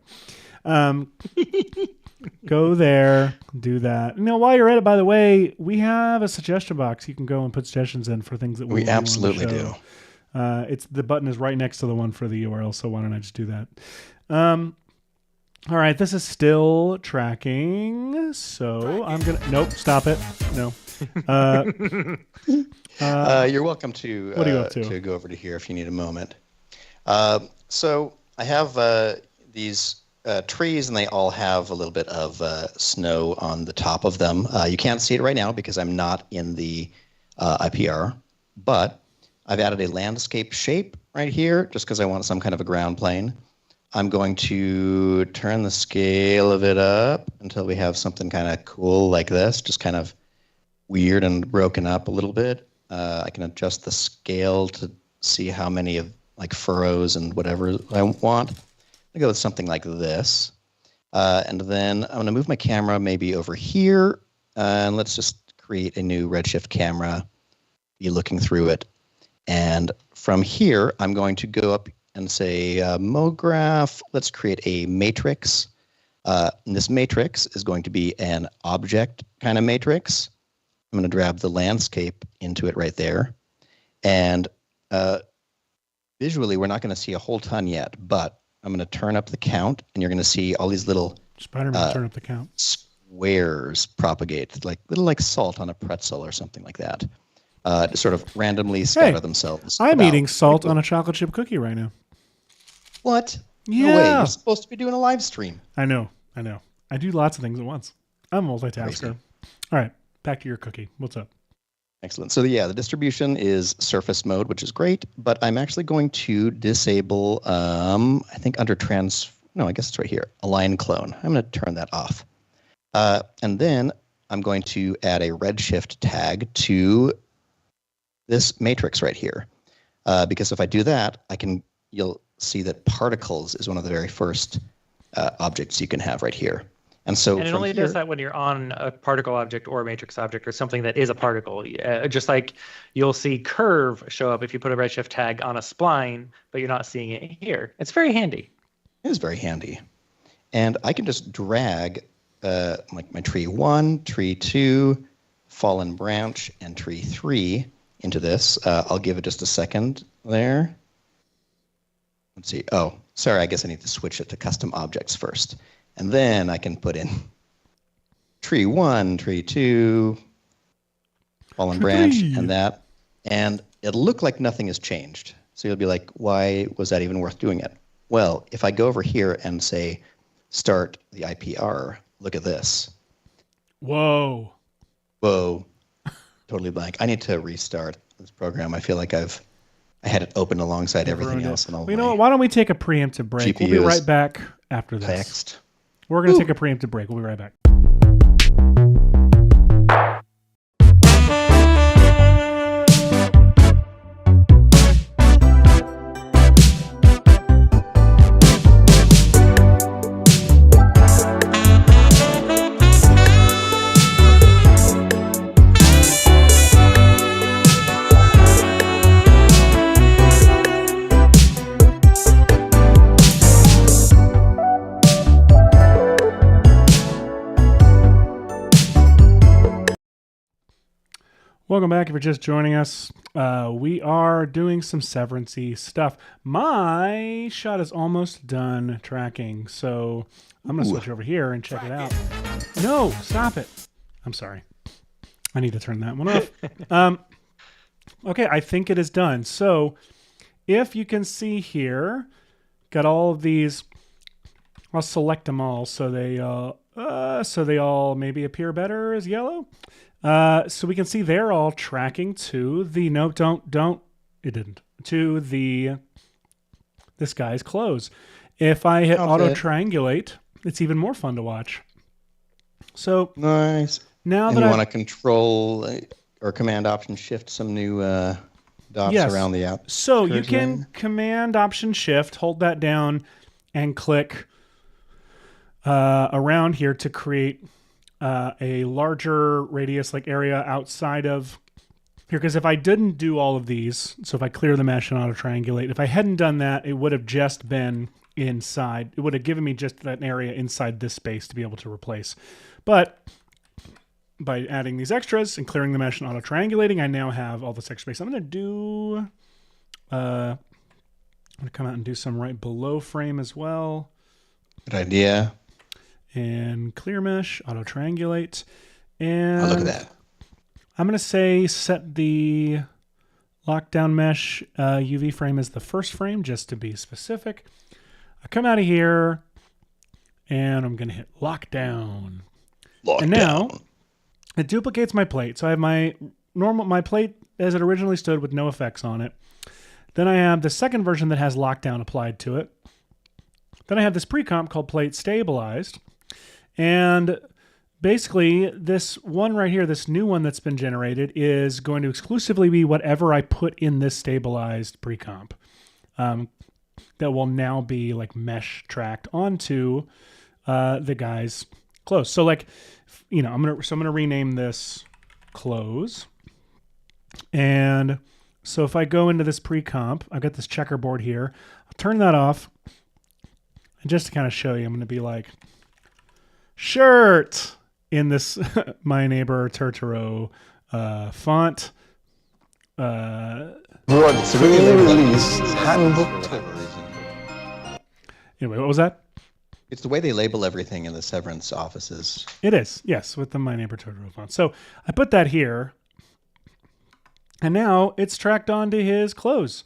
go there, do that. While you're at it, by the way, we have a suggestion box. You can go and put suggestions in for things that we absolutely do. The button is right next to the one for the URL, so why don't I just do that? All right, this is still tracking, so I'm going to... Nope, stop it. No. You're welcome to, what are you up to go over to here if you need a moment. So I have these trees, and they all have a little bit of snow on the top of them. You can't see it right now because I'm not in the IPR, but I've added a landscape shape right here just because I want some kind of a ground plane. I'm going to turn the scale of it up until we have something kind of cool like this, just kind of weird and broken up a little bit. I can adjust the scale to see how many of like furrows and whatever I want. I'll go with something like this. And then I'm going to move my camera maybe over here. And let's just create a new Redshift camera, be looking through it. And from here, I'm going to go up and say MoGraph. Let's create a matrix. And this matrix is going to be an object kind of matrix. I'm going to grab the landscape into it right there. And visually, we're not going to see a whole ton yet, but I'm going to turn up the count, and you're going to see all these little Spider-Man turn up the count. Squares propagate, like salt on a pretzel or something like that. To sort of randomly scatter themselves. I'm eating salt on a chocolate chip cookie right now. What? Yeah. No way. You're supposed to be doing a live stream. I know. I do lots of things at once. I'm a multitasker. Crazy. All right, back to your cookie. What's up? Excellent. So the distribution is surface mode, which is great, but I'm actually going to disable, I think under I guess it's right here, align clone. I'm going to turn that off. And then I'm going to add a Redshift tag to this matrix right here. Because if I do that, you'll see that particles is one of the very first objects you can have right here. And so it only does that when you're on a particle object or a matrix object or something that is a particle. Just like you'll see curve show up if you put a Redshift tag on a spline, but you're not seeing it here. It's very handy. It is very handy. And I can just drag like my tree 1, tree 2, fallen branch, and tree 3 into this. I'll give it just a second there. Let's see. Oh, sorry. I guess I need to switch it to custom objects first. And then I can put in tree 1, tree 2, fallen branch, and that. And it'll look like nothing has changed. So you'll be like, why was that even worth doing it? Well, if I go over here and say start the IPR. Look at this. Whoa. Totally blank. I need to restart this program. I feel like I had it open alongside everything else. You know what? Why don't we take a preemptive break? GPUs We'll be right back after this. Text. We're going to take a preemptive break. We'll be right back. Welcome back. If you're just joining us, we are doing some Severance-y stuff. My shot is almost done tracking, so I'm going to switch over here and check it out. No, stop it. I'm sorry. I need to turn that one off. Okay, I think it is done. So if you can see here, got all of these. I'll select them all so they all maybe appear better as yellow. So we can see they're all tracking to the to this guy's close. If I hit auto triangulate, it's even more fun to watch. So nice. Now and that you want to control or command option shift some new dots around the app. So you can command option shift, hold that down, and click around here to create a larger radius area outside of here. Because if I didn't do all of these, so if I clear the mesh and auto triangulate, if I hadn't done that, it would have just been inside. It would have given me just that area inside this space to be able to replace. But by adding these extras and clearing the mesh and auto triangulating, I now have all this extra space. I'm going to come out and do some right below frame as well. Good idea. And clear mesh, auto triangulate, and look at that. I'm going to say set the lockdown mesh UV frame as the first frame, just to be specific. I come out of here, and I'm going to hit lockdown. And now it duplicates my plate. So I have my plate as it originally stood with no effects on it. Then I have the second version that has lockdown applied to it. Then I have this pre-comp called plate stabilized. And basically, this one right here, this new one that's been generated, is going to exclusively be whatever I put in this stabilized pre-comp. That will now be mesh tracked onto the guy's close. So I'm gonna rename this close. And so if I go into this pre-comp, I've got this checkerboard here. I'll turn that off. And just to kind of show you, I'm going to be like, shirt in this My Neighbor Totoro font. What's released handbook. Anyway, what was that? It's the way they label everything in the Severance offices. It is, yes, with the My Neighbor Totoro font. So I put that here, and now it's tracked onto his clothes.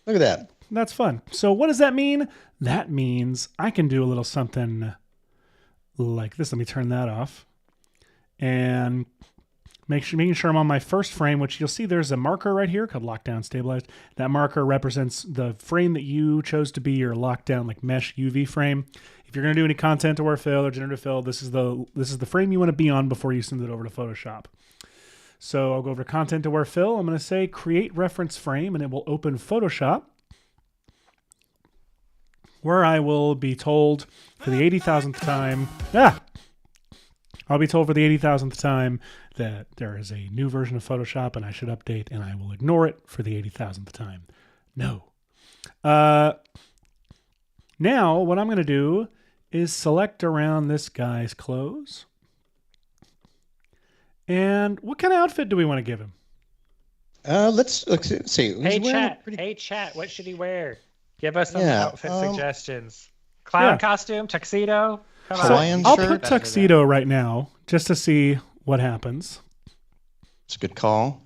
Look at that. That's fun. So what does that mean? That means I can do a little something like this. Let me turn that off. And making sure I'm on my first frame, which you'll see there's a marker right here called Lockdown Stabilized. That marker represents the frame that you chose to be your lockdown mesh UV frame. If you're going to do any content aware fill or generative fill, this is the frame you want to be on before you send it over to Photoshop. So I'll go over to content aware fill. I'm going to say create reference frame, and it will open Photoshop, where I will be told for the 80,000th time, I'll be told for the 80,000th time that there is a new version of Photoshop and I should update, and I will ignore it for the 80,000th time. No. Now, what I'm going to do is select around this guy's clothes. And what kind of outfit do we want to give him? Let's see. Hey, chat, what should he wear? Give us some outfit suggestions. Clown costume, tuxedo. Hawaiian shirt. I'll put tuxedo right now just to see what happens. It's a good call.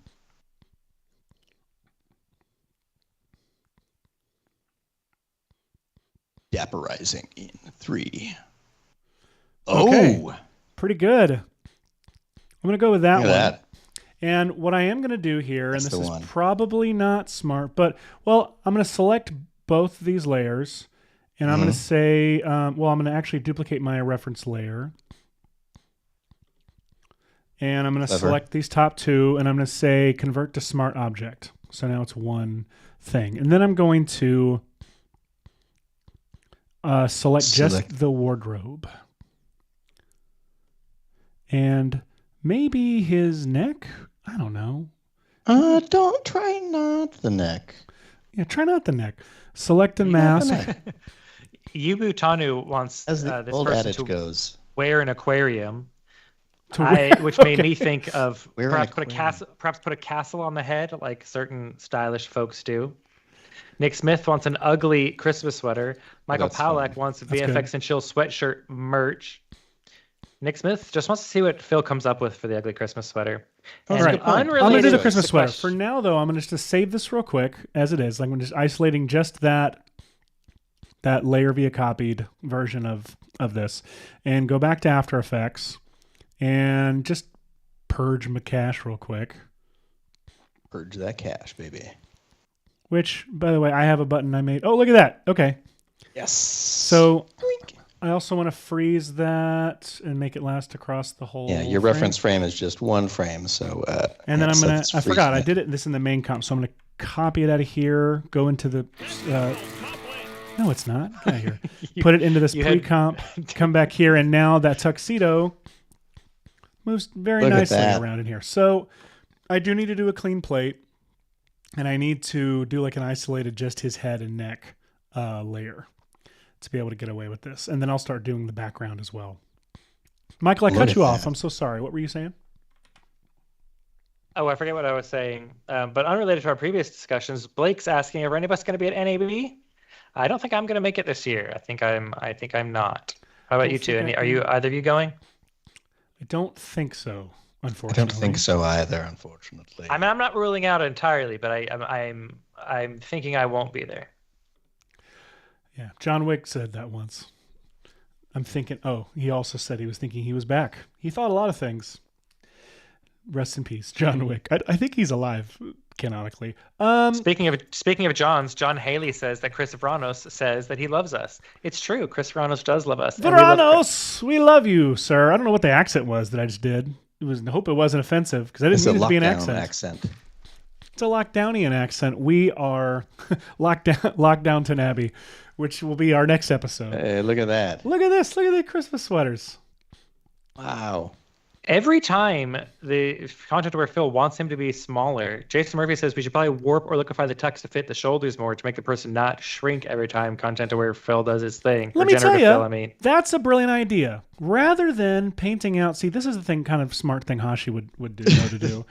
Daporizing in 3. Okay. Oh, Pretty good. I'm going to go with that look one. at that. And what I am going to do here, That's and this the is one. probably not smart, but, well, I'm going to select both of these layers, and I'm going to say, I'm going to actually duplicate my reference layer. And I'm going to select these top two, and I'm going to say convert to smart object. So now it's one thing. And then I'm going to select just the wardrobe. And maybe his neck? I don't know. Don't try not the neck. Yeah, try not the neck. Select a mask. Yubu Tanu wants As the this old person adage to goes. wear an aquarium, wear- which made me think of Wear an perhaps put a castle on the head like certain stylish folks do. Nick Smith wants an ugly Christmas sweater. Michael that's Powlak fun. wants That's VFX good. and Chill sweatshirt merch. Nick Smith just wants to see what Phil comes up with for the ugly Christmas sweater. All And right. I'm going to do unrelated the Christmas to sweater. question- For now, though, I'm going to just save this real quick as it is. Like I'm just isolating just that layer via copied version of this, and go back to After Effects and just purge my cache real quick. Purge that cache, baby. Which, by the way, I have a button I made. Oh, look at that. Okay. Yes. So I also want to freeze that and make it last across the whole. Yeah, your frame. reference frame is just one frame. So. And then I'm so gonna. it's I forgot. I freezing did this in the main comp, so I'm gonna copy it out of here. Go into the. No, it's not. Get out of here. Put it into this pre-comp. Come back here, and now that tuxedo moves very Look at nicely that. around in here. So I do need to do a clean plate, and I need to do like an isolated just his head and neck layer to be able to get away with this. And then I'll start doing the background as well. Michael, I Look cut at you off. that. I'm so sorry. What were you saying? Oh, I forget what I was saying. But unrelated to our previous discussions, Blake's asking, are any of us going to be at NAB? I don't think I'm going to make it this year. I think I'm not. How about you two? Are you either of you going? I don't think so, I unfortunately. don't think so either, unfortunately. I mean, I'm not ruling out entirely, but I'm thinking I won't be there. Yeah, John Wick said that once. I'm thinking, he also said he was thinking he was back. He thought a lot of things. Rest in peace, John Wick. I think he's alive, canonically. Speaking of Johns, John Haley says that Chris Vranos says that he loves us. It's true. Chris Vranos does love us. and we love Chris. Vranos, we love you, sir. I don't know what the accent was that I just did. I hope it wasn't offensive, because I didn't It's a mean it to be an lockdown accent. accent. It's a lockdownian accent. We are lockdown to Nabby, which will be our next episode. Hey, look at that. Look at this. Look at the Christmas sweaters. Wow. Every time the content where Phil wants him to be smaller, Jason Murphy says we should probably warp or liquefy the tux to fit the shoulders more to make the person not shrink every time content aware Phil does his thing. Let me tell Regenerative you, Phil, I mean. that's a brilliant idea. Rather than painting out, see, this is the thing, kind of smart thing Hashi would do, know to do,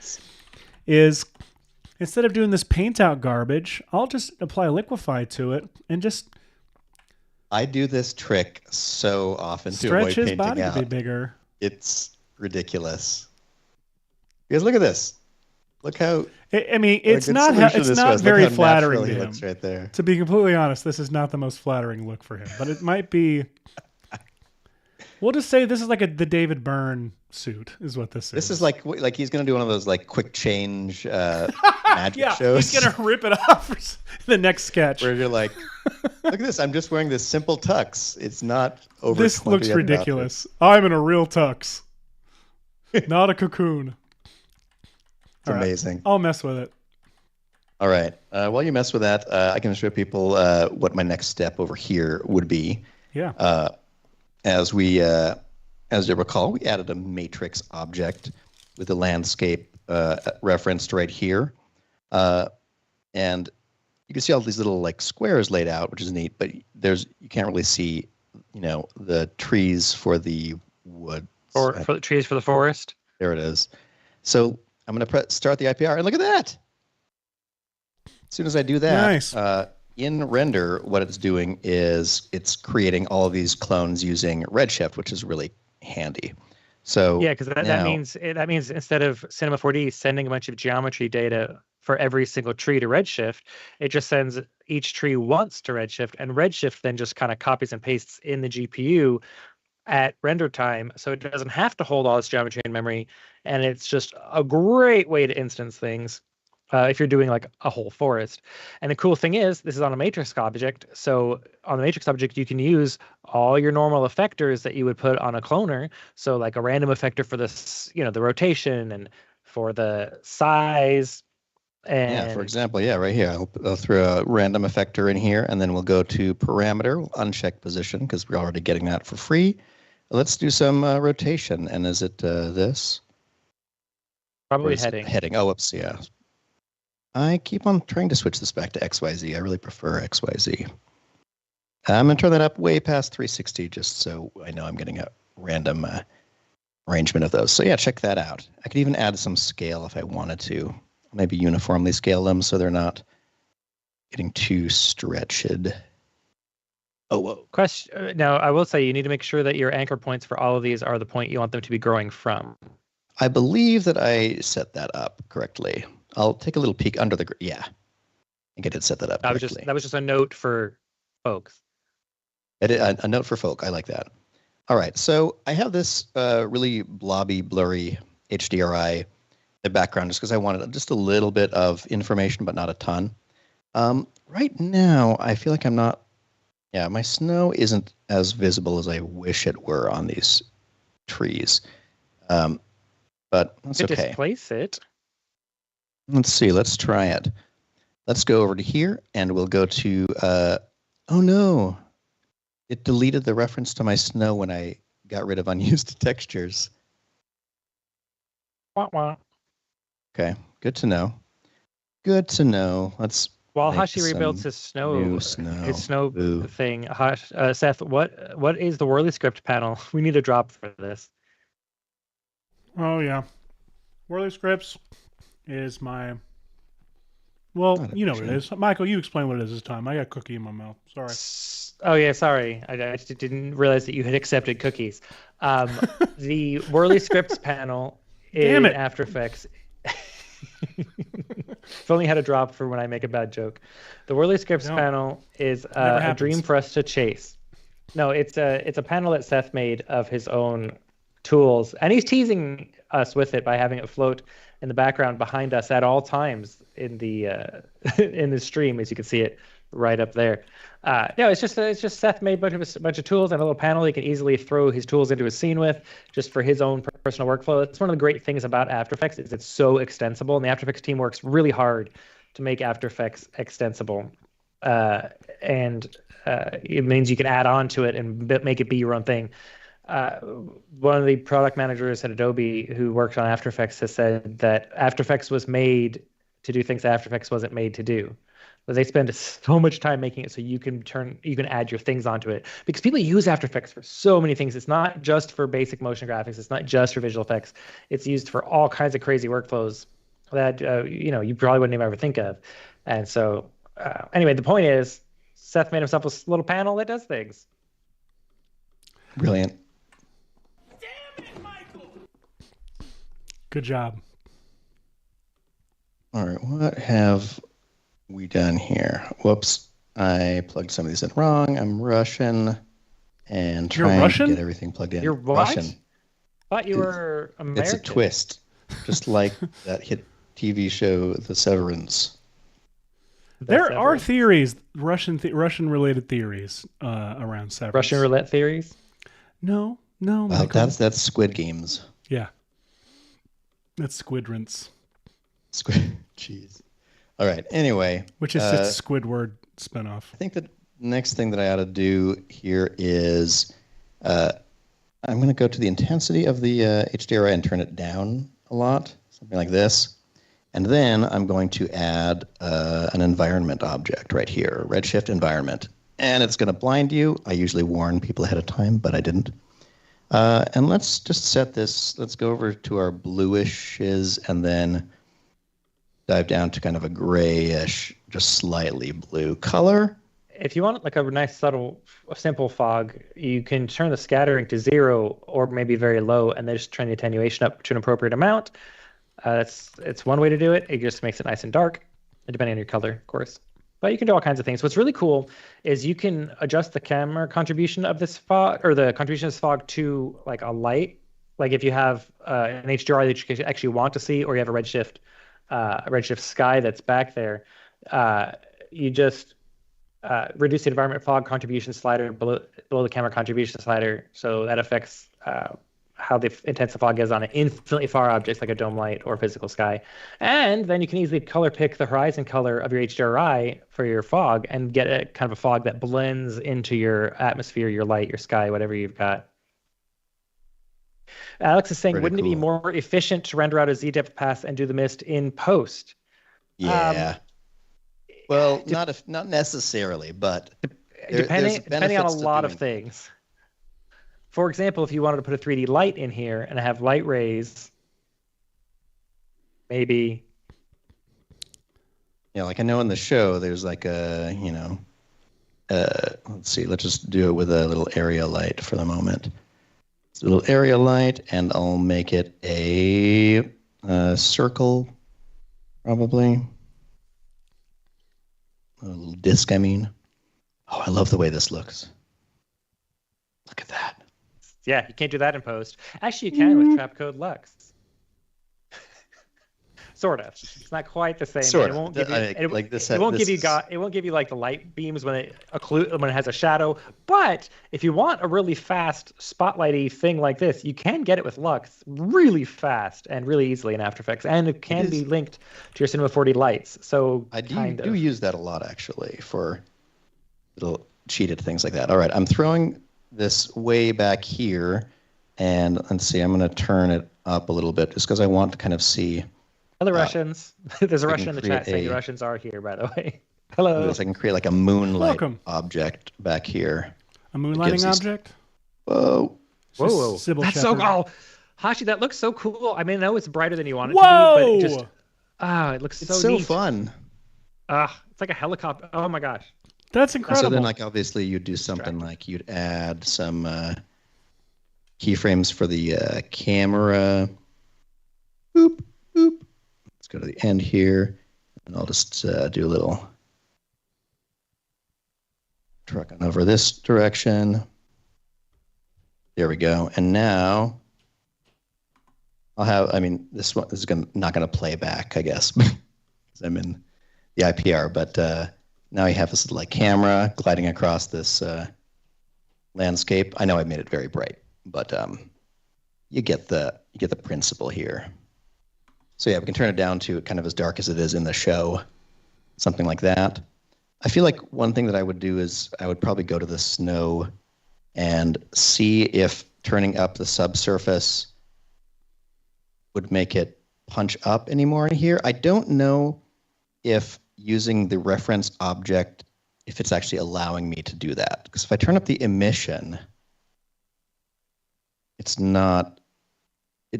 is instead of doing this paint out garbage, I'll just apply liquefy to it and just I do this trick so often to stretch avoid his painting body out. to be bigger. It's ridiculous. Because look at this. Look how. I mean, it's good not solution it's this not was. Look very how flattering natural to he him. looks right there. To be completely honest, this is not the most flattering look for him, but it might be. We'll just say this is like the David Byrne suit, is what this is. This is like he's gonna do one of those like quick change magic yeah, shows. he's gonna rip it off for the next sketch. Where you're like, look at this. I'm just wearing this simple tux. It's not over. This looks ridiculous. I'm in a real tux, not a cocoon. It's amazing. I'll mess with it. All right. While you mess with that, I can show people what my next step over here would be. Yeah. As you recall, we added a matrix object with a landscape referenced right here. And you can see all these little like squares laid out, which is neat, but you can't really see, the trees for the wood. Or for the trees for the forest. There it is. So I'm going to start the IPR, and look at that. As soon as I do that, Nice. In render, what it's doing is it's creating all of these clones using Redshift, which is really handy. So Yeah, because that means instead of Cinema 4D sending a bunch of geometry data for every single tree to Redshift. It just sends each tree once to Redshift, and Redshift then just kind of copies and pastes in the GPU at render time, so it doesn't have to hold all this geometry in memory, and it's just a great way to instance things if you're doing like a whole forest. And the cool thing is, this is on a matrix object, so on the matrix object, you can use all your normal effectors that you would put on a cloner, so like a random effector for this, the rotation, and for the size. And yeah, for example, right here, I'll throw a random effector in here, and then we'll go to parameter, we'll uncheck position, because we're already getting that for free. Let's do some rotation, and is it this? Probably heading. Heading, oh, whoops, yeah. I keep on trying to switch this back to XYZ. I really prefer XYZ. I'm going to turn that up way past 360, just so I know I'm getting a random arrangement of those. So yeah, check that out. I could even add some scale if I wanted to. Maybe uniformly scale them so they're not getting too stretched. Oh, whoa. Question. Now, I will say you need to make sure that your anchor points for all of these are the point you want them to be growing from. I believe that I set that up correctly. I'll take a little peek under the... Yeah. I think I did set that up correctly. That was just a note for folks. A note for folk. I like that. All right. So I have this really blobby, blurry HDRI background just because I wanted just a little bit of information, but not a ton. Right now, I feel like I'm not... Yeah, my snow isn't as visible as I wish it were on these trees. But that's okay. Displace it. Let's see. Let's try it. Let's go over to here, and we'll go to... oh, no. It deleted the reference to my snow when I got rid of unused textures. Wah, wah. Okay, good to know. Good to know. Let's... While Hashi rebuilds his snow thing, Seth, what is the Whirly script panel? We need a drop for this. Oh yeah, Whirly scripts is my... Well, you know what it is. Michael, you explain what it is this time. I got a cookie in my mouth. Sorry. Oh yeah, sorry. I just didn't realize that you had accepted cookies. The Whirly scripts panel in After Effects. If only had a drop for when I make a bad joke. The Whirly Scripts panel is a dream for us to chase. No, it's a panel that Seth made of his own tools, and he's teasing us with it by having it float in the background behind us at all times in the in the stream, as you can see it right up there. No, it's just Seth made a bunch of tools and a little panel he can easily throw his tools into a scene with, just for his own personal workflow. That's one of the great things about After Effects is it's so extensible, and the After Effects team works really hard to make After Effects extensible. And it means you can add on to it and make it be your own thing. One of the product managers at Adobe who worked on After Effects has said that After Effects was made to do things that After Effects wasn't made to do. But they spend so much time making it so you can add your things onto it, because people use After Effects for so many things. It's not just for basic motion graphics. It's not just for visual effects. It's used for all kinds of crazy workflows that you probably wouldn't even ever think of. And so anyway, the point is Seth made himself a little panel that does things. Brilliant. Damn it, Michael! Good job. All right, what have we done here? Whoops, I plugged some of these in wrong. I'm Russian and trying to get everything plugged in. You're what? Russian. Thought you were American. It's a twist, just like that hit TV show, The Severance. There are theories, Russian-related theories around Severance. Russian roulette theories? No. Well, that's Squid Games. Yeah, that's Squidrants. Jeez. All right. Anyway, which is just a Squidward spinoff. I think the next thing that I ought to do here is I'm going to go to the intensity of the HDRI and turn it down a lot, something like this. And then I'm going to add an environment object right here, Redshift environment. And it's going to blind you. I usually warn people ahead of time, but I didn't. And let's just set this. Let's go over to our bluishes and then dive down to kind of a grayish, just slightly blue color. If you want like a nice, subtle, simple fog, you can turn the scattering to 0 or maybe very low, and then just turn the attenuation up to an appropriate amount. It's one way to do it. It just makes it nice and dark, depending on your color, of course. But you can do all kinds of things. What's really cool is you can adjust the camera contribution of this fog, or the contribution of this fog to like a light. Like if you have an HDRI that you actually want to see, or you have a Redshift sky that's back there, you just reduce the environment fog contribution slider below the camera contribution slider, so that affects how intense the fog is on an infinitely far objects like a dome light or physical sky. And then you can easily color pick the horizon color of your HDRI for your fog and get a kind of a fog that blends into your atmosphere, your light, your sky, whatever you've got. Alex is saying, Pretty wouldn't it be cool. more efficient to render out a Z-depth pass and do the mist in post? Yeah. Well, not necessarily, but Depending on a benefits to lot of doing- things. For example, if you wanted to put a 3D light in here and have light rays, maybe. Yeah, like I know in the show, there's like a, let's see, let's just do it with a little area light for the moment. It's a little area light, and I'll make it a circle, probably. A little disc, I mean. Oh, I love the way this looks. Look at that. Yeah, you can't do that in post. Actually, you can with trap code Lux. Sort of. It's not quite the same. Sort It of. won't give you. It won't give you like the light beams when it has a shadow. But if you want a really fast spotlighty thing like this, you can get it with Lux really fast and really easily in After Effects, and it can be linked to your Cinema 4D lights. So I do use that a lot actually for little cheated things like that. All right, I'm throwing this way back here, and let's see, I'm going to turn it up a little bit just because I want to kind of see. Hello, Russians. There's a I Russian can in the chat saying the Russians are here, by the way. Hello. I can create like a moonlight Welcome. object back here. A moonlighting gives these- object? Whoa. Whoa. Sybil That's Shepherd. Hashi, that looks so cool. I mean, I know it's brighter than you want it Whoa! to be, but it just, it looks It's so neat. fun. It's like a helicopter. Oh my gosh. That's incredible. So then, like, obviously, you'd do something like you'd add some keyframes for the camera. Boop, boop. Let's go to the end here, and I'll just do a little trucking over this direction. There we go. And now I'll have, I mean, this one is not going to play back, I guess, because I'm in the IPR, but now you have this little like camera gliding across this landscape. I know I made it very bright, but you get the principle here. So yeah, we can turn it down to kind of as dark as it is in the show, something like that. I feel like one thing that I would do is I would probably go to the snow and see if turning up the subsurface would make it punch up anymore in here. I don't know if using the reference object, if it's actually allowing me to do that. Because if I turn up the emission, it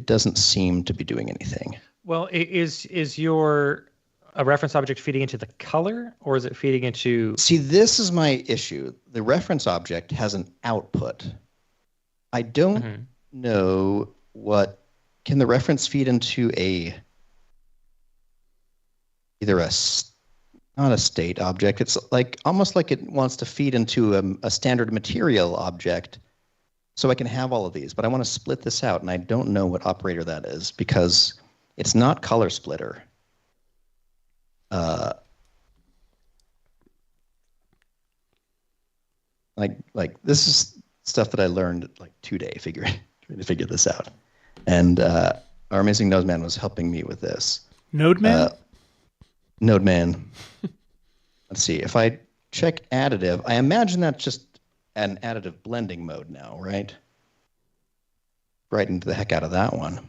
doesn't seem to be doing anything. Well, is your a reference object feeding into the color, or is it feeding into? See, this is my issue. The reference object has an output. I don't know what can the reference feed into either not a state object. It's like almost like it wants to feed into a standard material object. So I can have all of these, but I want to split this out, and I don't know what operator that is because it's not color splitter. Like this is stuff that I learned like 2 days trying to figure this out, and our amazing Node Man was helping me with this. Node Man? Node Man. Let's see if I check additive. I imagine that's just an additive blending mode now, right? Brightened the heck out of that one.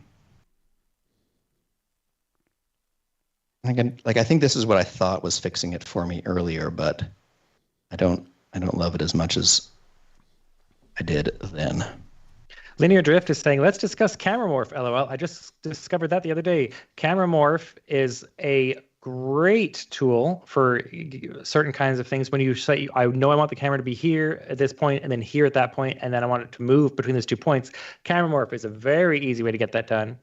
I think this is what I thought was fixing it for me earlier, but I don't love it as much as I did then. Linear Drift is saying, let's discuss camera morph, LOL. I just discovered that the other day. Camera morph is a great tool for certain kinds of things. When you say, I know I want the camera to be here at this point and then here at that point, and then I want it to move between those 2 points. Camera morph is a very easy way to get that done.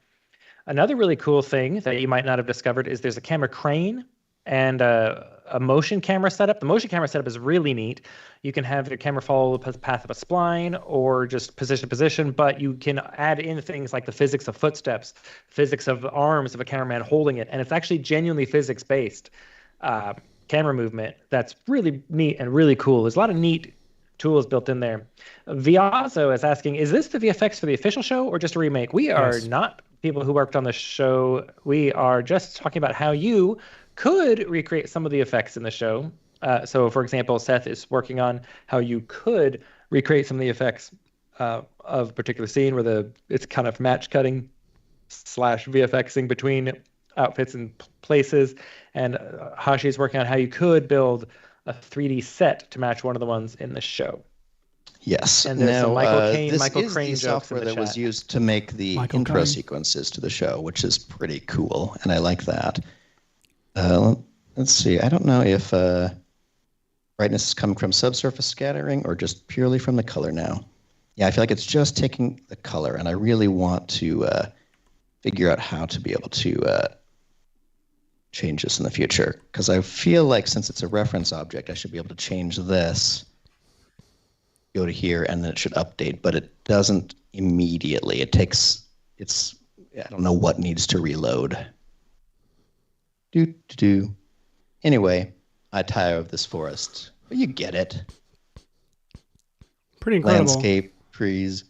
Another really cool thing that you might not have discovered is there's a camera crane and a motion camera setup. The motion camera setup is really neat. You can have your camera follow the path of a spline or just position to position, but you can add in things like the physics of footsteps, physics of the arms of a cameraman holding it, and it's actually genuinely physics-based camera movement that's really neat and really cool. There's a lot of neat tools built in there. Viazo is asking, is this the VFX for the official show or just a remake? We are not people who worked on the show. We are just talking about how you could recreate some of the effects in the show. So, for example, Seth is working on how you could recreate some of the effects of a particular scene where it's kind of match cutting / VFXing between outfits and places. And Hashi is working on how you could build a 3D set to match one of the ones in the show. Yes. And there's some Michael this Crane is the jokes software in the that was chat. used to make the Michael intro Crane. sequences to the show, which is pretty cool, and I like that. Let's see. I don't know if brightness is coming from subsurface scattering or just purely from the color now. Yeah, I feel like it's just taking the color, and I really want to figure out how to be able to change this in the future, because I feel like since it's a reference object, I should be able to change this, go to here, and then it should update, but it doesn't immediately. I don't know what needs to reload. Anyway, I tire of this forest, but you get it. Pretty incredible. Landscape, trees,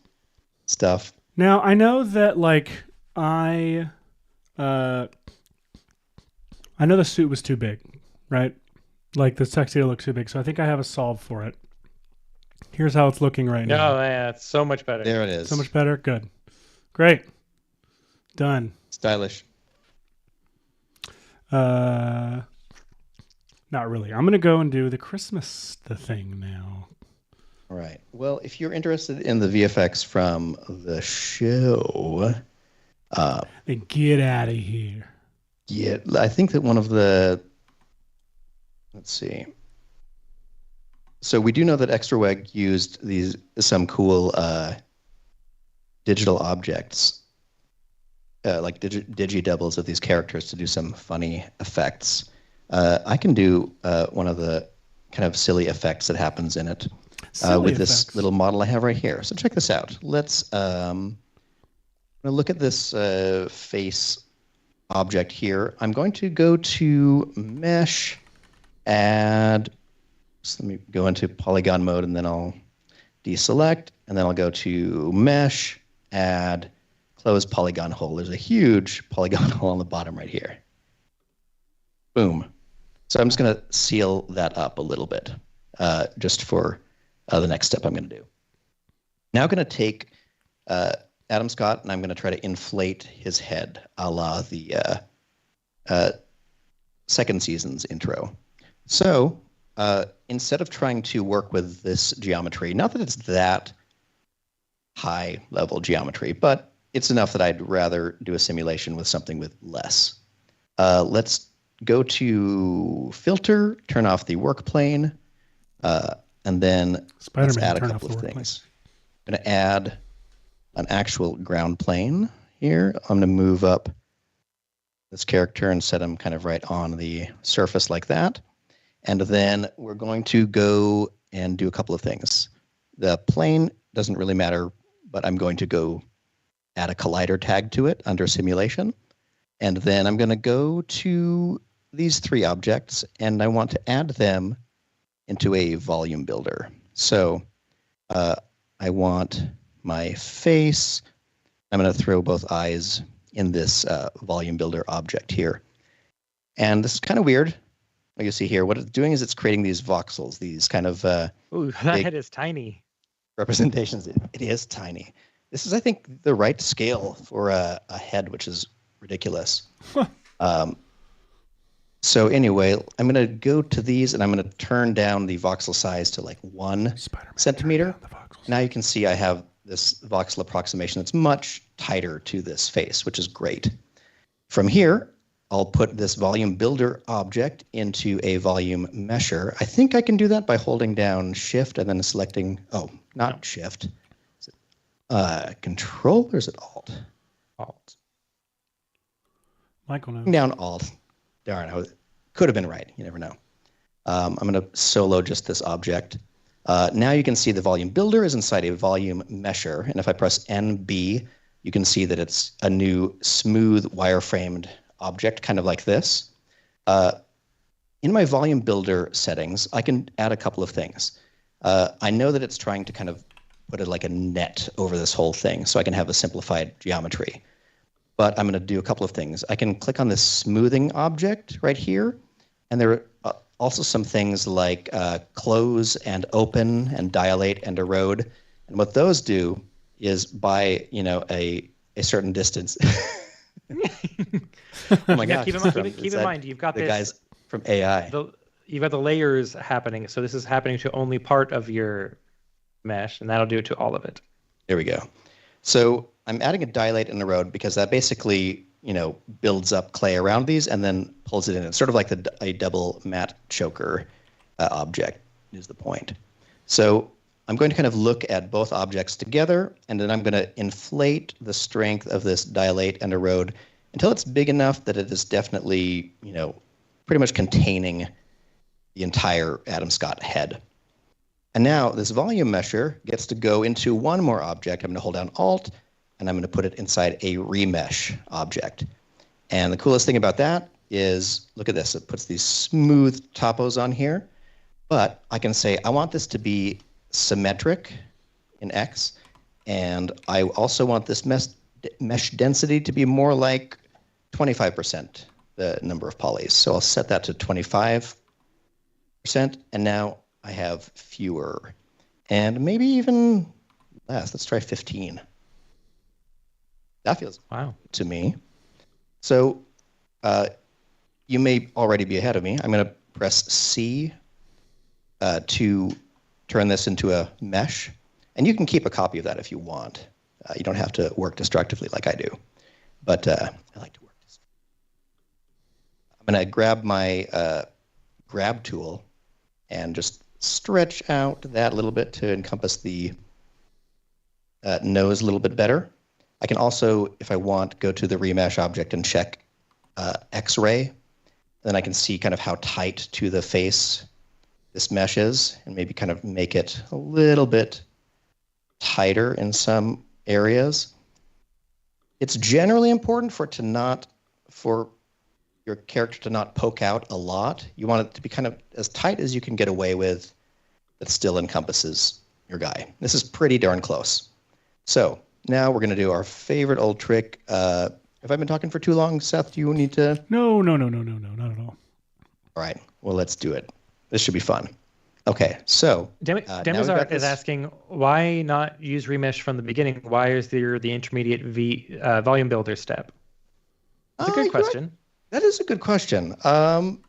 stuff. Now, I know that, like, I know the suit was too big, right? Like, the tuxedo looked too big, so I think I have a solve for it. Here's how it's looking right now. Oh, yeah, it's so much better. There it is. So much better? Good. Great. Done. Stylish. Not really. I'm going to go and do the Christmas thing now. All right. Well, if you're interested in the VFX from the show, Then get out of here. yeah, I think that one of the, let's see. So we do know that ExtraWeg used some cool digital objects, like digi doubles of these characters to do some funny effects. I can do one of the kind of silly effects that happens in it with this little model I have right here. So check this out. Let's look at this face object here. I'm going to go to Mesh, add. So let me go into polygon mode, and then I'll deselect, and then I'll go to Mesh, add, close polygon hole. There's a huge polygon hole on the bottom right here. Boom. So I'm just going to seal that up a little bit, just for the next step I'm going to do. Now I'm going to take Adam Scott, and I'm going to try to inflate his head, a la the second season's intro. So instead of trying to work with this geometry, not that it's that high level geometry, but it's enough that I'd rather do a simulation with something with less. Let's go to filter, turn off the work plane, and then let's add a couple of things. I'm going to add an actual ground plane here. I'm going to move up this character and set him kind of right on the surface like that. And then we're going to go and do a couple of things. The plane doesn't really matter, but I'm going to go add a collider tag to it under simulation. And then I'm going to go to these three objects, and I want to add them into a volume builder. So I want my face. I'm going to throw both eyes in this volume builder object here. And this is kind of weird. Like you see here, what it's doing is it's creating these voxels, these kind of Ooh, that head is tiny. representations. It is tiny. This is, I think, the right scale for a head, which is ridiculous. So anyway, I'm going to go to these, and I'm going to turn down the voxel size to like 1 centimeter. Now you can see I have this voxel approximation that's much tighter to this face, which is great. From here, I'll put this volume builder object into a volume mesher. I think I can do that by holding down Shift and then selecting, not Shift. Is it Control or is it Alt? Alt. Michael knows. Down Alt. Darn, could have been right. You never know. I'm going to solo just this object. Now you can see the volume builder is inside a volume mesher. And if I press NB, you can see that it's a new smooth wireframed object, kind of like this. In my volume builder settings, I can add a couple of things. I know that it's trying to kind of put it like a net over this whole thing, so I can have a simplified geometry. But I'm going to do a couple of things. I can click on this smoothing object right here, and there are also some things like close and open and dilate and erode. And what those do is by a certain distance. Oh my gosh! Keep in mind, you've got the guys from AI. You've got the layers happening, so this is happening to only part of your mesh, and that'll do it to all of it. There we go. So I'm adding a dilate and erode because that basically, builds up clay around these and then pulls it in. It's sort of like a double matte choker object is the point. So I'm going to kind of look at both objects together, and then I'm going to inflate the strength of this dilate and erode until it's big enough that it is definitely, pretty much containing the entire Adam Scott head. And now this volume mesher gets to go into one more object. I'm going to hold down Alt, and I'm going to put it inside a remesh object. And the coolest thing about that is, look at this. It puts these smooth topos on here. But I can say, I want this to be symmetric in X, and I also want this mesh density to be more like 25%, the number of polys. So I'll set that to 25%, and now I have fewer. And maybe even less. Let's try 15. That feels wow to me. So you may already be ahead of me. I'm going to press C to turn this into a mesh. And you can keep a copy of that if you want. You don't have to work destructively like I do. But I like to work destructively. I'm going to grab my grab tool and just stretch out that a little bit to encompass the nose a little bit better. I can also, if I want, go to the remesh object and check X-ray. Then I can see kind of how tight to the face this mesh is, and maybe kind of make it a little bit tighter in some areas. It's generally important for your character to not poke out a lot. You want it to be kind of as tight as you can get away with that still encompasses your guy. This is pretty darn close. So now we're going to do our favorite old trick. Have I been talking for too long, Seth? Do you need to? No, not at all. All right. Well, let's do it. This should be fun. Okay, so Demazar is asking, why not use remesh from the beginning? Why is there the intermediate volume builder step? That's a good question. That is a good question. Do you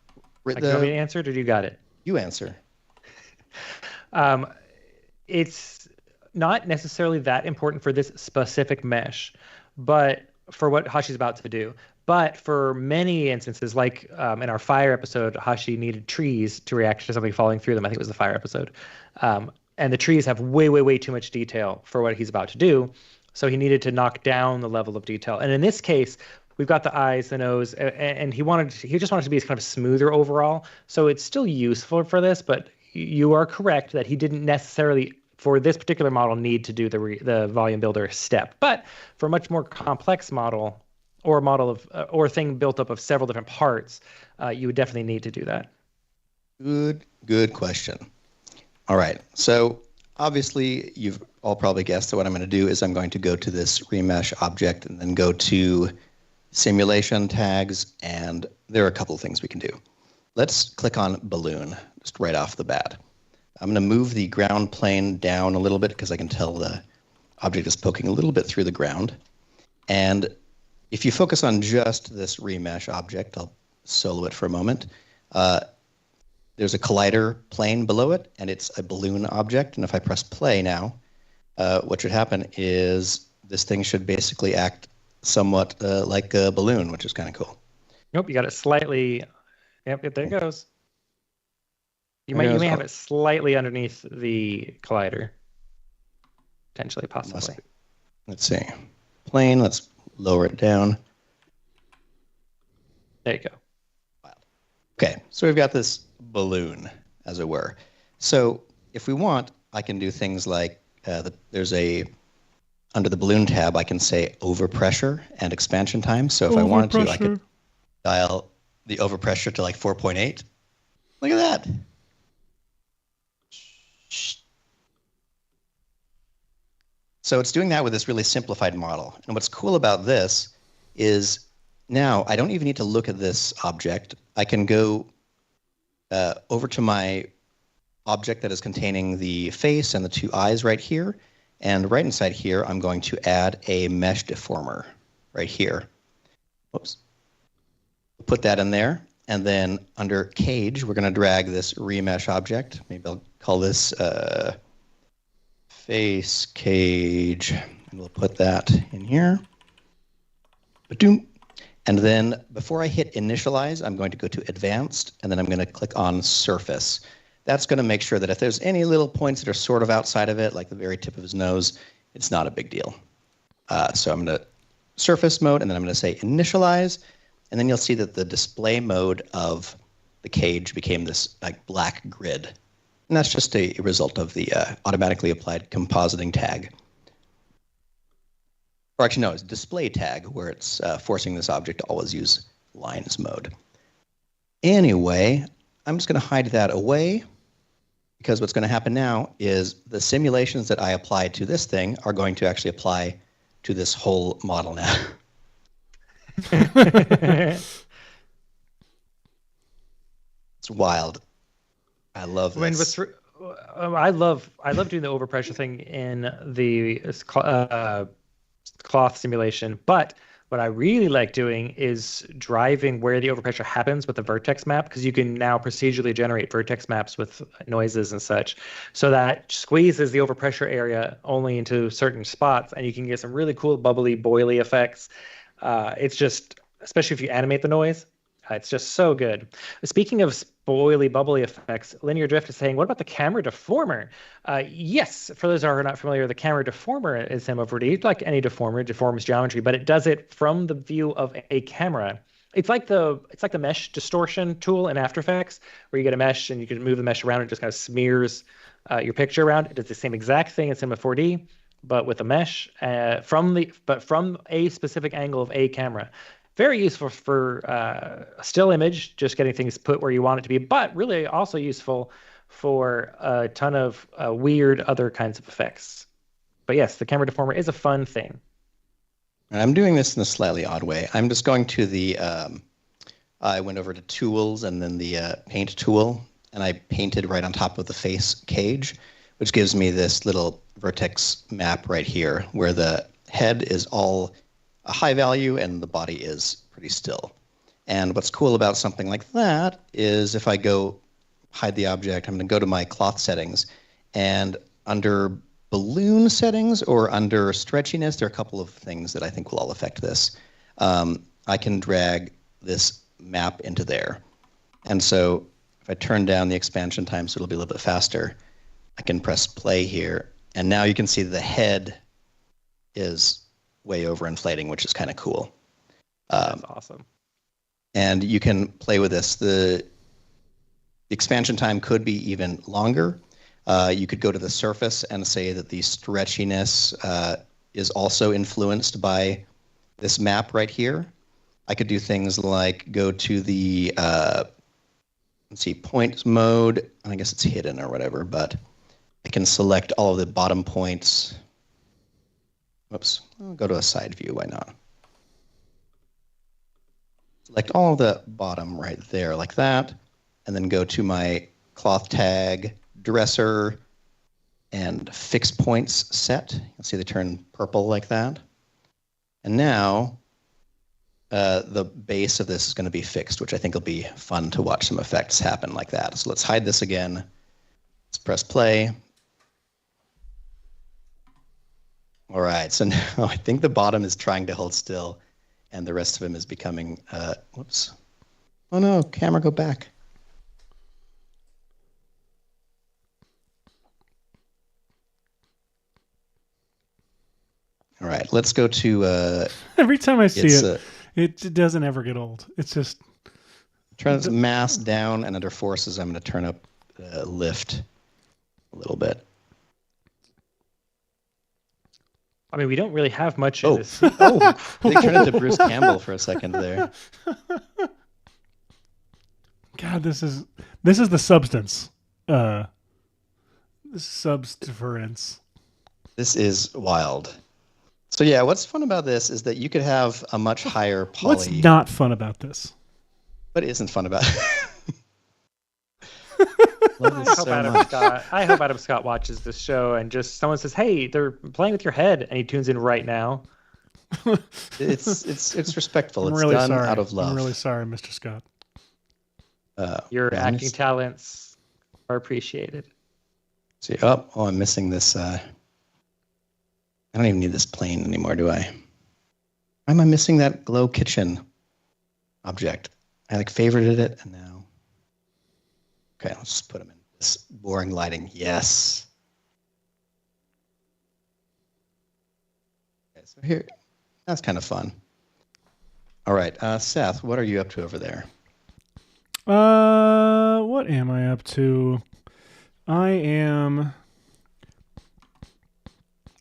want me to answer it, or you got it? You answer. It's not necessarily that important for this specific mesh, but for what Hashi's about to do. But for many instances, like in our fire episode, Hashi needed trees to react to something falling through them. I think it was the fire episode. And the trees have way, way, way too much detail for what he's about to do. So he needed to knock down the level of detail. And in this case, we've got the eyes, the nose, and he just wanted to be kind of smoother overall. So it's still useful for this, but you are correct that he didn't necessarily, for this particular model, need to do the volume builder step. But for a much more complex model, or a model of or a thing built up of several different parts, you would definitely need to do that. Good question. All right. So obviously, you've all probably guessed that what I'm going to do is I'm going to go to this remesh object and then go to simulation tags, and there are a couple of things we can do. Let's click on balloon just right off the bat. I'm going to move the ground plane down a little bit because I can tell the object is poking a little bit through the ground. And if you focus on just this remesh object, I'll solo it for a moment. There's a collider plane below it, and it's a balloon object. And if I press play now, what should happen is this thing should basically act somewhat like a balloon, which is kind of cool. Nope, you got it slightly. Yep, there it goes. You may have it slightly underneath the collider, potentially, possibly. Let's see. Plane. Let's lower it down. There you go. Okay, so we've got this balloon, as it were. So if we want, I can do things like there's under the balloon tab, I can say overpressure and expansion time. So if I wanted to, I could dial the overpressure to like 4.8. Look at that. So it's doing that with this really simplified model. And what's cool about this is now I don't even need to look at this object. I can go over to my object that is containing the face and the two eyes right here. And right inside here, I'm going to add a mesh deformer right here. Whoops. Put that in there. And then under cage, we're going to drag this remesh object. Maybe I'll call this face cage. And we'll put that in here. Ba-doom. And then before I hit initialize, I'm going to go to advanced, and then I'm going to click on surface. That's going to make sure that if there's any little points that are sort of outside of it, like the very tip of his nose, it's not a big deal. So I'm going to surface mode, and then I'm going to say initialize, and then you'll see that the display mode of the cage became this like black grid. And that's just a result of the automatically applied compositing tag. Or actually, no, it's display tag, where it's forcing this object to always use lines mode. Anyway, I'm just going to hide that away, because what's going to happen now is the simulations that I applied to this thing are going to actually apply to this whole model now. It's wild. I love this. I love doing the overpressure thing in the cloth simulation, but what I really like doing is driving where the overpressure happens with the vertex map, because you can now procedurally generate vertex maps with noises and such, so that squeezes the overpressure area only into certain spots, and you can get some really cool bubbly, boily effects. It's just, especially if you animate the noise, it's just so good. Speaking of boily, bubbly effects, Linear Drift is saying, what about the camera deformer? Yes, for those who are not familiar, the camera deformer is M4D. Like any deformer, it deforms geometry, but it does it from the view of a camera. It's like the mesh distortion tool in After Effects, where you get a mesh and you can move the mesh around and it just kind of smears your picture around. It does the same exact thing in Cinema 4D, but with a mesh from a specific angle of a camera. Very useful for a still image, just getting things put where you want it to be, but really also useful for a ton of weird other kinds of effects. But yes, the camera deformer is a fun thing. I'm doing this in a slightly odd way. I'm just going to the, I went over to tools and then the paint tool, and I painted right on top of the face cage, which gives me this little vertex map right here where the head is all a high value and the body is pretty still. And what's cool about something like that is if I go hide the object, I'm going to go to my cloth settings, and under balloon settings or under stretchiness, there are a couple of things that I think will all affect this. I can drag this map into there. And so if I turn down the expansion time so it'll be a little bit faster, I can press play here. And now you can see the head is way overinflating, which is kind of cool. That's awesome. And you can play with this. The expansion time could be even longer. You could go to the surface and say that the stretchiness is also influenced by this map right here. I could do things like go to the, let's see, point mode. I guess it's hidden or whatever, but I can select all of the bottom points. Whoops, I'll go to a side view, why not? Select all of the bottom right there like that, and then go to my cloth tag, dresser, and fix points set. You'll see they turn purple like that. And now the base of this is going to be fixed, which I think will be fun to watch some effects happen like that. So let's hide this again. Let's press play. All right, so now I think the bottom is trying to hold still, and the rest of him is becoming, whoops. Oh no, camera, go back. All right, let's go to... Every time I see it, it doesn't ever get old. It's just... Turn this mass down, and under forces, I'm going to turn up lift a little bit. I mean, we don't really have much in this. They turned it to Bruce Campbell for a second there. God, this is the substance. Substance. This is wild. So yeah, what's fun about this is that you could have a much higher poly. What's not fun about this? What isn't fun about it? I hope Adam Scott watches this show and just someone says, "Hey, they're playing with your head," and he tunes in right now. It's respectful. I'm It's really done sorry. out of love. I'm really sorry, Mr. Scott. Your acting talents are appreciated. See, I'm missing this. I don't even need this plane anymore, do I? Why am I missing that glow kitchen object? I favorited it, and now. Okay, let's just put them in this boring lighting. Yes. Okay, so here, that's kind of fun. All right, Seth, what are you up to over there? What am I up to? I am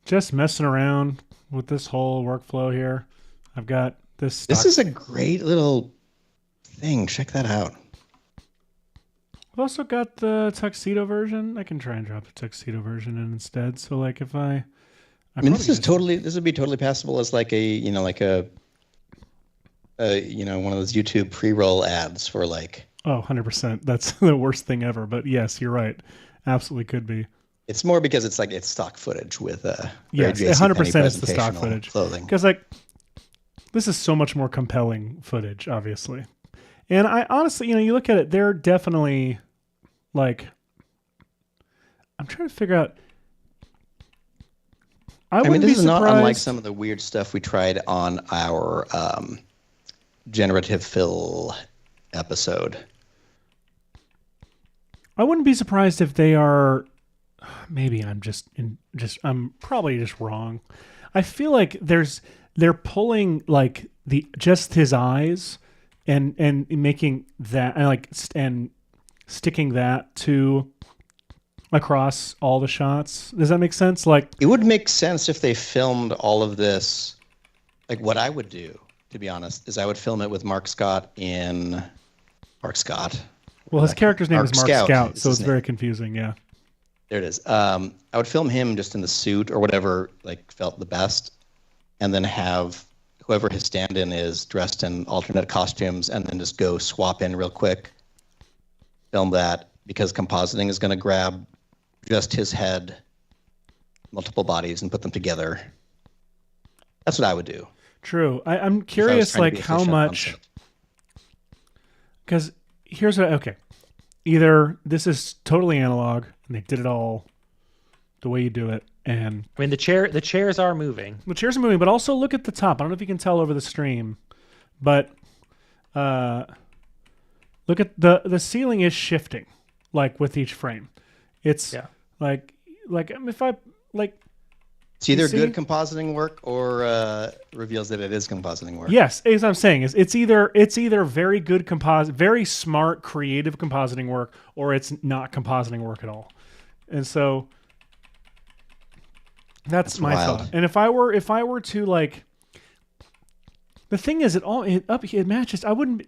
just messing around with this whole workflow here. I've got this. This is a great little thing. Check that out. I've also got the tuxedo version. I can try and drop the tuxedo version in instead. So if I mean, this would be totally passable as one of those YouTube pre-roll ads for Oh, 100%. That's the worst thing ever. But yes, you're right. Absolutely could be. It's more because it's stock footage with yes, 100% it's the stock footage clothing. Because this is so much more compelling footage, obviously. And I honestly, you look at it, they're definitely I'm trying to figure out. I mean, this is not unlike some of the weird stuff we tried on our generative fill episode. I wouldn't be surprised if they are. Maybe I'm I'm probably just wrong. I feel like they're pulling just his eyes and making that and sticking that to across all the shots. Does that make sense? It would make sense if they filmed all of this. What I would do, to be honest, is I would film it with Mark Scott. Well, his character's name is Mark Scout, so it's name. very confusing. Yeah. There it is. I would film him just in the suit or whatever felt the best, and then have whoever his stand-in is dressed in alternate costumes, and then just go swap in real quick, film that, because compositing is going to grab just his head, multiple bodies, and put them together. That's what I would do. True. I'm curious, how much, because here's what. Okay, either this is totally analog and they did it all the way you do it, and I mean the chairs are moving. The chairs are moving, but also look at the top. I don't know if you can tell over the stream, but look at the ceiling is shifting, with each frame. It's if I It's either good compositing work or reveals that it is compositing work. Yes, as I'm saying, it's either very good very smart, creative compositing work, or it's not compositing work at all. And so that's my wild. thought. And if I were to the thing is, it matches. I wouldn't.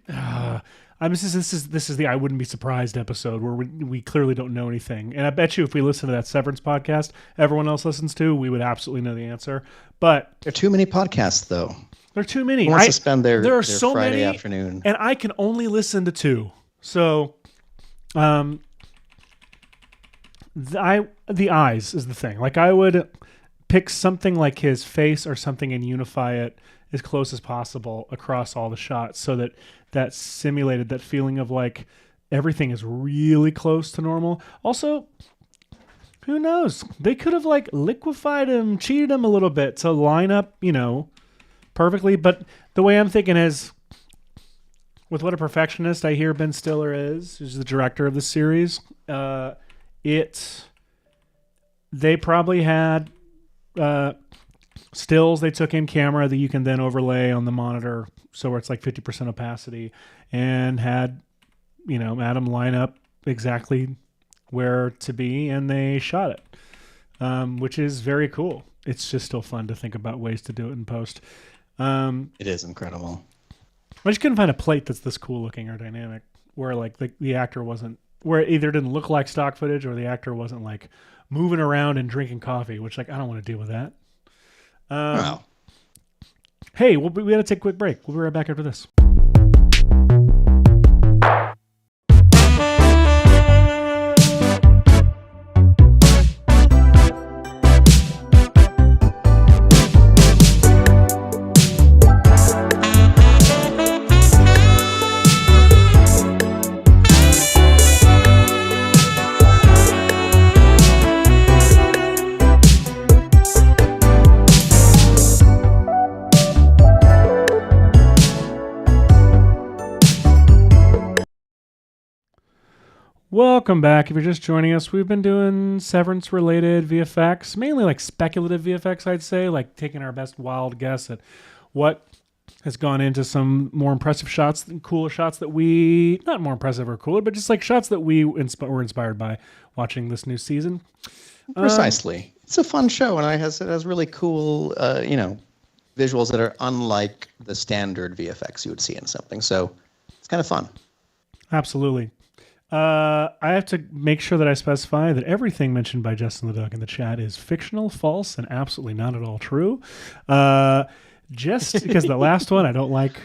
This is the I wouldn't be surprised episode where we clearly don't know anything. And I bet you if we listen to that Severance podcast everyone else listens to, we would absolutely know the answer. But there are too many podcasts, though. There are too many. Who wants to spend there are their so Friday many, afternoon? and I can only listen to 2. So, the eyes is the thing. I would pick something like his face or something and unify it as close as possible across all the shots, so that simulated that feeling of everything is really close to normal. Also, who knows? They could have liquefied him, cheated him a little bit to line up, perfectly. But the way I'm thinking is, with what a perfectionist I hear Ben Stiller is, who's the director of the series, they probably had stills they took in camera that you can then overlay on the monitor, so where it's 50% opacity, and had Adam line up exactly where to be, and they shot it, which is very cool. It's just still fun to think about ways to do it in post. It is incredible. I just couldn't find a plate that's this cool looking or dynamic, where like the actor wasn't, where it either didn't look like stock footage or the actor wasn't like moving around and drinking coffee, which like I don't want to deal with that. Wow. Hey, we got to take a quick break. We'll be right back after this. Welcome back. If you're just joining us, we've been doing Severance-related VFX, mainly like speculative VFX, I'd say, like taking our best wild guess at what has gone into some more impressive shots, cooler shots that we, not more impressive or cooler, but just like shots that we were inspired by watching this new season. Precisely. It's a fun show, and it has really cool, visuals that are unlike the standard VFX you would see in something. So it's kind of fun. Absolutely. I have to make sure that I specify that everything mentioned by Justin the Duck in the chat is fictional, false, and absolutely not at all true. Just because the last one I don't like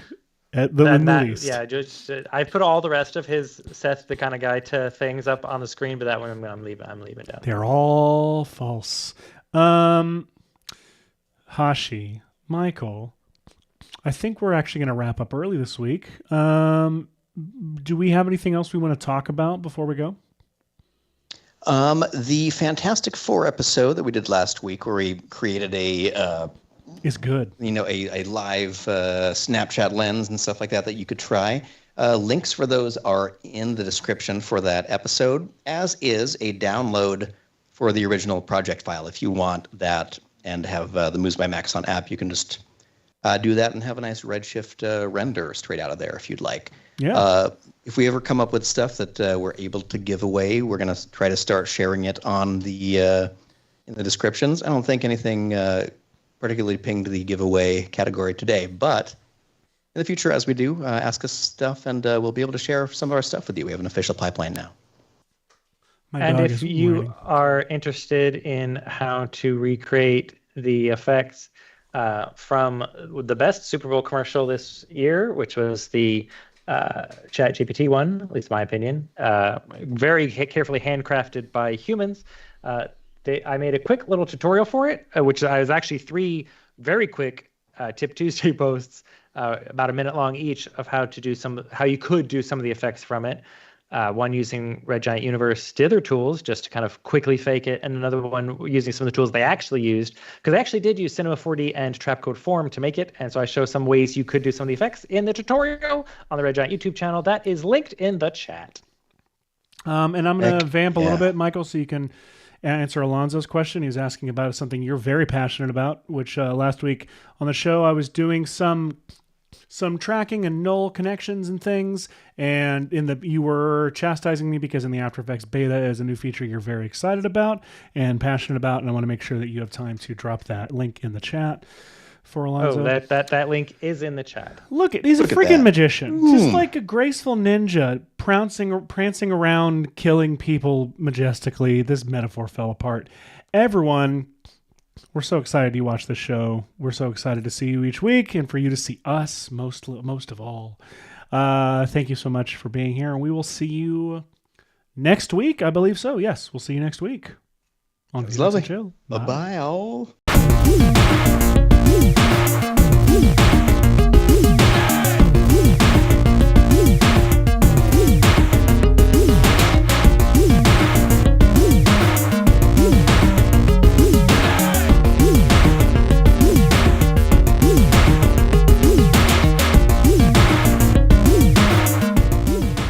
at the least. Yeah, just I put all the rest of his Seth the kind of guy to things up on the screen, but that one I'm leaving down. They're all false. Hashi, Michael, I think we're actually going to wrap up early this week. Do we have anything else we want to talk about before we go? The Fantastic Four episode that we did last week, where we created is good. A live Snapchat lens and stuff like that you could try. Links for those are in the description for that episode, as is a download for the original project file. If you want that and have the Moves by Maxon app, you can just do that and have a nice Redshift render straight out of there if you'd like. Yeah. If we ever come up with stuff that we're able to give away, we're going to try to start sharing it on the in the descriptions. I don't think anything particularly pinged the giveaway category today, but in the future, as we do, ask us stuff, and we'll be able to share some of our stuff with you. We have an official pipeline now. And if you are interested in how to recreate the effects from the best Super Bowl commercial this year, which was the ChatGPT one, at least in my opinion, very carefully handcrafted by humans. I made a quick little tutorial for it, which was actually 3 very quick Tip Tuesday posts, about a minute long each, of how you could do some of the effects from it. One using Red Giant Universe dither tools just to kind of quickly fake it, and another one using some of the tools they actually used, because they actually did use Cinema 4D and Trapcode Form to make it. And so I show some ways you could do some of the effects in the tutorial on the Red Giant YouTube channel. That is linked in the chat. And I'm going to vamp a little bit, Michael, so you can answer Alonzo's question. He was asking about something you're very passionate about, which last week on the show I was doing some tracking and null connections and things, and you were chastising me because in the After Effects beta is a new feature you're very excited about and passionate about, and I want to make sure that you have time to drop that link in the chat for Alonzo. Oh, that link is in the chat. He's a freaking magician. Just like a graceful ninja prancing around, killing people majestically. This metaphor fell apart. Everyone, we're so excited you watch the show. We're so excited to see you each week and for you to see us most of all. Thank you so much for being here, and we will see you next week. I believe so. Yes, we'll see you next week. On VFX and Chill. Bye-bye all.